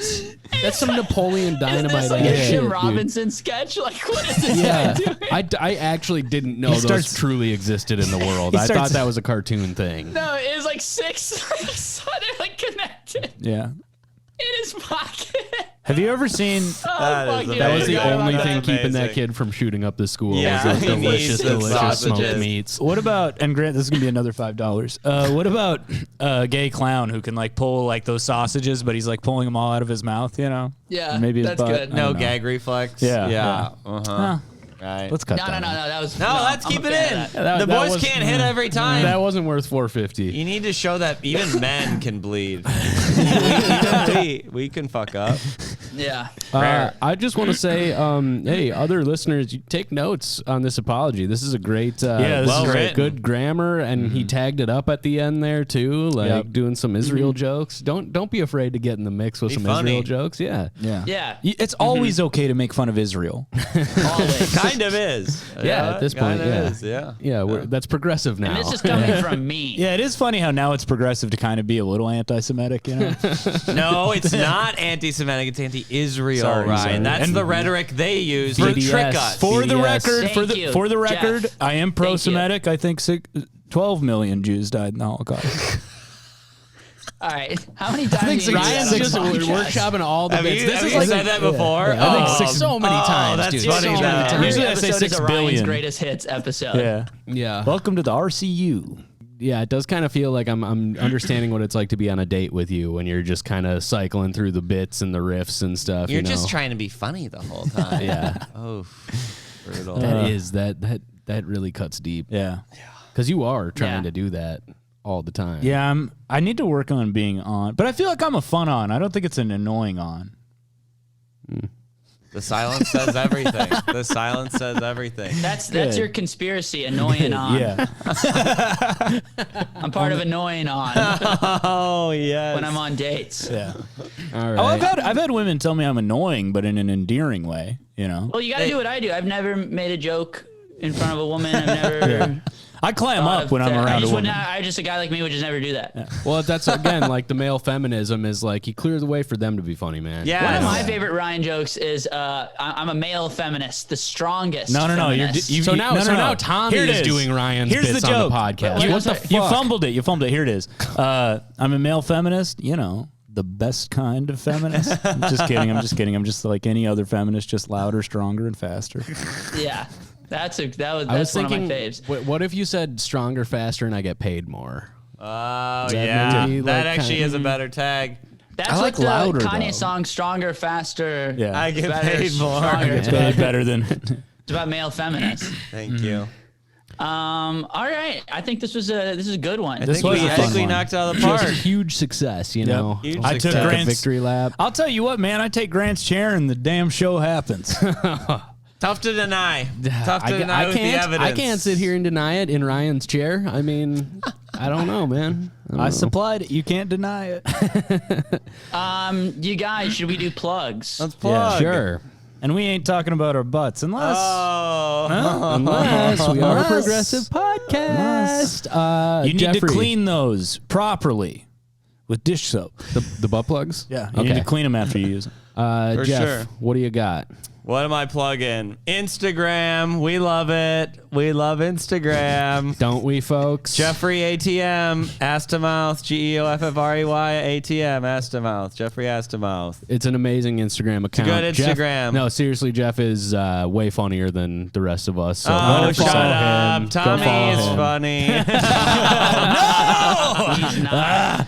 That's some Napoleon Is Dynamite this like ass a shit, Jim dude. Robinson sketch? Like, what is this Yeah, guy doing? I actually didn't know those starts- truly existed in the world. He I starts- thought that was a cartoon thing. No, it was like 6 like, so they're like connected Yeah. in his pocket. Have you ever seen... Fuck you, That I was the forgot about only that. thing keeping that Amazing. kid from shooting up the school. Yeah, was those he needs delicious the smoked sausages. meats. What about, and Grant, this is going to be another $5. What about a gay clown who can like pull like those sausages, but he's like pulling them all out of his mouth, you know? Yeah, Maybe his that's butt. good. I No don't know. gag reflex. Yeah. Yeah. Huh. Right. Let's cut No, that. that was No, let's I'm keep a it fan in. of that. The That boys was- can't hit every time. That wasn't worth $4.50. You need to show that even men can bleed. we can fuck up. Yeah. I just want to say, hey, other listeners, you take notes on this apology. This is a great, Yeah, this is great, written. good grammar, and he tagged it up at the end there too, like Yep. doing some Israel jokes. Don't be afraid to get in the mix with Be some funny. Israel jokes. Yeah, Yeah. Yeah. It's always okay to make fun of Israel. Always. Kind of is. Yeah, at this point, kind of yeah. is. Yeah. yeah, that's progressive now. And this is coming from me. Yeah, it is funny how now it's progressive to kind of be a little anti-Semitic, you know? No, it's not anti-Semitic. It's anti-Israel, Sorry, Ryan. sorry. That's And- the rhetoric they use to BDS. trick us. For the BDS. record, Thank you, for the Jeff. record, I am Thank you. pro-Semitic. I think 12 million Jews died in the Holocaust. All right. How many times? have you Ryan's said just that on the podcast? workshopping all the Have bits. you, This have is you like said that before? Yeah, I think six- so many times, that's dude. funny. So many though. times. Every Usually I say episode 6 is a Ryan's billion. greatest hits episode. Yeah. Yeah. Welcome to the RCU. Yeah, it does kind of feel like I'm understanding what it's like to be on a date with you when you're just kind of cycling through the bits and the riffs and stuff. You're you know? just trying to be funny the whole time. Yeah. Oh, brutal. That really cuts deep. Yeah. Because you are trying Yeah. to do that all the time. Yeah, I need to work on being on. But I feel like I'm a fun on. I don't think it's an annoying on. The silence says everything. The silence says everything. That's Good. your conspiracy. Annoying on. Yeah. I'm part of annoying on Oh, yes. when I'm on dates. Yeah. All right. Oh, I've had women tell me I'm annoying, but in an endearing way, you know? Well, you got to do what I do. I've never made a joke in front of a woman. I've never. Yeah. I clam thought up of when I'm that. around a just woman. I just a guy like me would just never do that. Well, that's again like the male feminism is like you clear the way for them to be funny, man. Yeah. One of my Yes. favorite Ryan jokes is I'm a male feminist, the strongest. No. feminist. You, So now, no, so no. now Tommy Here it is doing Ryan's Here's bits the joke. on the podcast. Wait, What the sorry. fuck? You fumbled it. Here it is. I'm a male feminist, you know, the best kind of feminist. I'm just kidding. I'm just like any other feminist, just louder, stronger, and faster. Yeah, that's I was one thinking, of my faves. what if you said stronger, faster, and I get paid more? Oh, that yeah. maybe, That like, actually kinda- is a better tag. That's I like like the louder, Kanye though. song "Stronger, Faster." Yeah. I get Better, paid more. stronger. It's paid better than. It's about male feminists. Thank you. All right, I think this is a good one. This was a I fun think we one. knocked it out of the Just park. a huge success, you know. Huge I took success. Like a Grant's victory lap. I'll tell you what, man. I take Grant's chair and the damn show happens. Tough to deny. Tough to deny with the evidence. I can't sit here and deny it in Ryan's chair. I mean, I don't know, man. I supplied it. You can't deny it. You guys, should we do plugs? Let's plug. Sure. And we ain't talking about our butts unless. Oh. Unless we are a Unless- progressive podcast. You need Geoffrey, to clean those properly with dish soap. the butt plugs. Yeah, you need to clean them after you use them. Jeff, sure. what do you got? What am I plugging? Instagram. We love it. We love Instagram. Don't we, folks? Geoffrey ATM, Astamouth, Geoffrey ATM, Astamouth, Geoffrey Astamouth. It's an amazing Instagram account. Good Instagram. No, seriously, Jeff is way funnier than the rest of us. So Oh, shut follow up. him. Tommy Go follow is him. funny. He's not.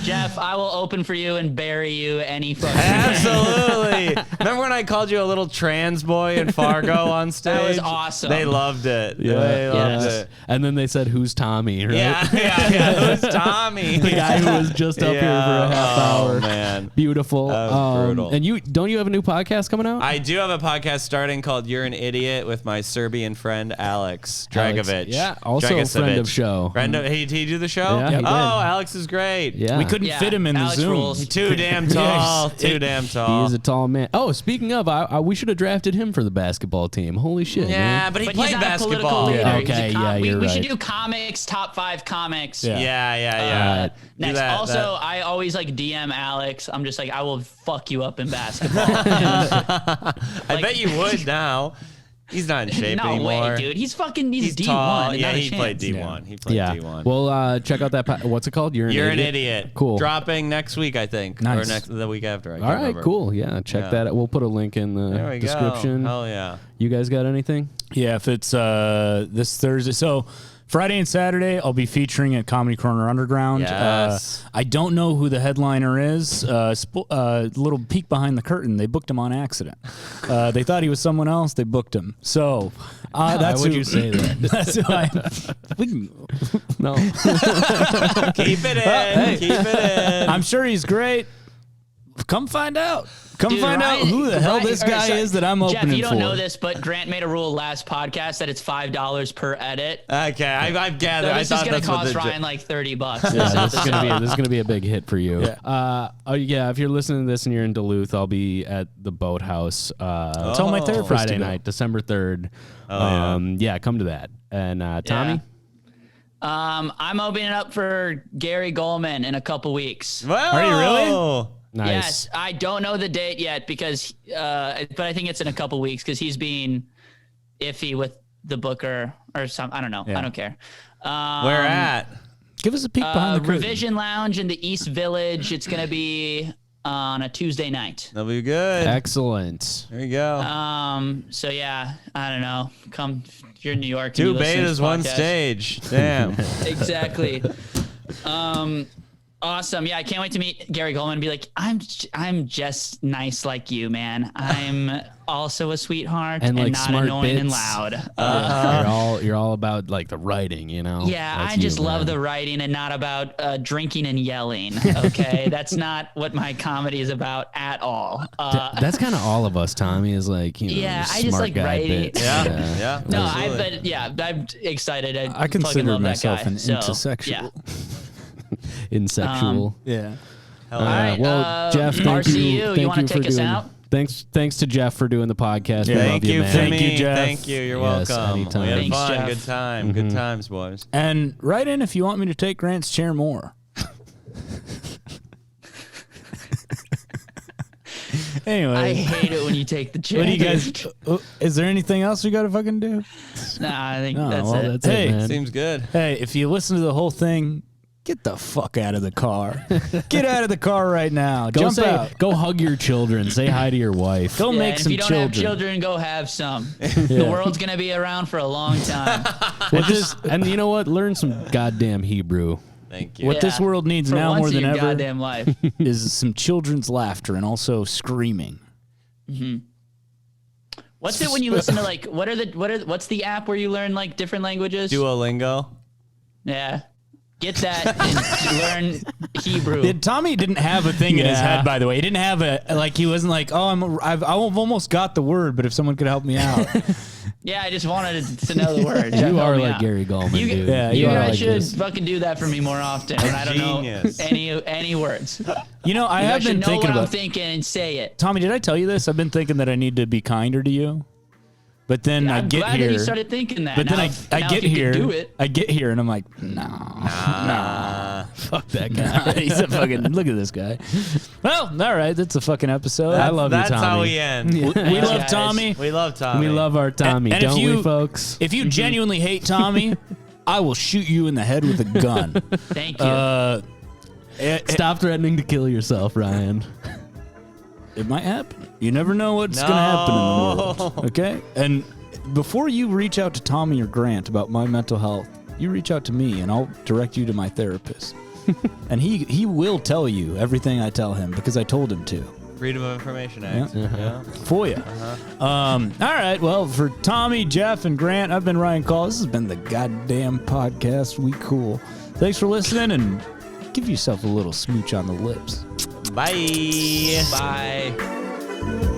Jeff, I will open for you and bury you any fucking day. Absolutely. Remember when I called you a little trans boy in Fargo on stage? That was awesome. They loved it. Yeah. They loved Yes. it. And then they said, "Who's Tommy?" Right? Yeah. It was Tommy. The guy who was just up here for a half hour. Oh, man. Beautiful. That was brutal. And don't you have a new podcast coming out? I do have a podcast starting called You're an Idiot with my Serbian friend Alex Dragovic. Yeah, also a friend of show. He do the show? Yeah, he did. Alex is great. Yeah. We couldn't fit him in Alex the Zoom. rules. Too damn tall. Too damn He tall. is a tall man. Oh, speaking of, we should have drafted him for the basketball team. Holy shit, Yeah, man. but he But he's played not a basketball. political leader. Yeah. He's a Okay, yeah, we, you're we should right. do comics, top 5 comics. Yeah. Yeah. Do Next. that- Also, that- I always like DM Alex. I'm just like, I will fuck you up in basketball. I bet you would now. He's not in shape no anymore. way, dude. He's D1. tall. and Yeah, not a he played chance. D1. He played Yeah. D1. Well, check out that. What's it called? You're You're an idiot. Cool. Dropping next week, I think. Nice. Or the week after. I All can't right, remember. cool. Yeah, check Yeah. that out. We'll put a link in the There we description. go. Hell yeah. You guys got anything? Yeah, if it's this Thursday. So Friday and Saturday, I'll be featuring at Comedy Corner Underground. Yes. I don't know who the headliner is. Little peek behind the curtain. They booked him on accident. They thought he was someone else. They booked him. So that's would who, you say that? That's who we can, No. Keep it in. Keep it in. I'm sure he's great. Come find out. Come Dude, find out Ryan- who the hell Ryan- this or guy sorry, is that I'm Jeff, opening you don't for. know this, but Grant made a rule last podcast that it's $5 per edit. Okay, I've gathered. So I this is thought going to that's what cost the Ryan like $30. Yeah, this is gonna be a big hit for you. Yeah. If you're listening to this and you're in Duluth, I'll be at the Boathouse. Tell my therapist Friday to go. night, December 3rd. Yeah, come to that. And Tommy. I'm opening up for Gary Goldman in a couple weeks. Whoa. Are you really? Nice. Yes, I don't know the date yet because, but I think it's in a couple weeks because he's being iffy with the booker or something. I don't know. Yeah. I don't care. Where at? Give us a peek behind the curtain. Revision Lounge in the East Village. It's going to be on a Tuesday night. That'll be good. Excellent. There you go. So yeah, I don't know. Come, if you're in New York. and Two you listen to betas, this one podcast. stage. Damn. Exactly. Awesome. Yeah, I can't wait to meet Gary Goldman and be like, I'm just nice like you, man. I'm also a sweetheart And, like, not smart annoying and bits. loud. You're all about like the writing, you know. Yeah, That's I just you, love man. the writing and not about drinking and yelling. Okay, that's not what my comedy is about at all. That's kind of all of us. Tommy is like, you know, Yeah, I smart just like guy writing. bits. Yeah. No, absolutely. I'm excited. I fucking consider love that myself guy. an So, intersexual. Yeah. Insexual. Yeah. Hell yeah. right, Well, Jeff, thank RCU, you. you Thank wanna you for take us doing- out? Thanks to Jeff for doing the podcast. We love Thank you, man. for Thank me. you, Jeff. Thank you. You're Yes, welcome. anytime. We had Thanks, fun. Jeff. Good time. Good times, boys. And write in if you want me to take Grant's chair more. Anyway, I hate it when you take the chair. what do you guys? Is there anything else we got to fucking do? Nah, I think No, that's well, it. That's Hey, it, man. Seems good. Hey, if you listen to the whole thing, get the fuck out of the car. Get out of the car right now. Jump out. Go hug your children. Say hi to your wife. Go Yeah, make and some if you don't children. have children, go have some. The world's gonna be around for a long time. And you know what? Learn some goddamn Hebrew. Thank you. What this Yeah. world needs For now once more in than your ever goddamn life. is some children's laughter and also screaming. What's it when you listen to like what's the app where you learn like different languages? Duolingo. Yeah. Get that and learn Hebrew. Tommy didn't have a thing in his Yeah. head, by the way. He didn't have he wasn't like, oh, I've almost got the word, but if someone could help me out. Yeah, I just wanted to know the word. You are like Gary Goldman, You, dude. Yeah, you you are guys like should this. fucking do that for me more often. And I don't Genius. know any words. You know, I You have guys should been know thinking what I'm about thinking and say it. Tommy, did I tell you this? I've been thinking that I need to be kinder to you. But then I I'm get glad here. that you started thinking that. But then Now I if get you can here. do it. I get here and I'm like, no. Fuck that guy. He's a fucking, look at this guy. Well, all right. That's a fucking episode. I love you, Tommy. That's how we end. We love guys. Tommy. We love Tommy. We love our Tommy, And if don't you- we, folks? If you genuinely hate Tommy, I will shoot you in the head with a gun. Thank you. Stop threatening to kill yourself, Ryan. It might happen. You never know what's going to happen in the world. Okay? And before you reach out to Tommy or Grant about my mental health, you reach out to me and I'll direct you to my therapist. And he will tell you everything I tell him because I told him to. Freedom of Information Act. Yeah. For you. All right. Well, for Tommy, Jeff, and Grant, I've been Ryan Call. This has been the goddamn podcast. We cool. Thanks for listening and give yourself a little smooch on the lips. Bye. Bye.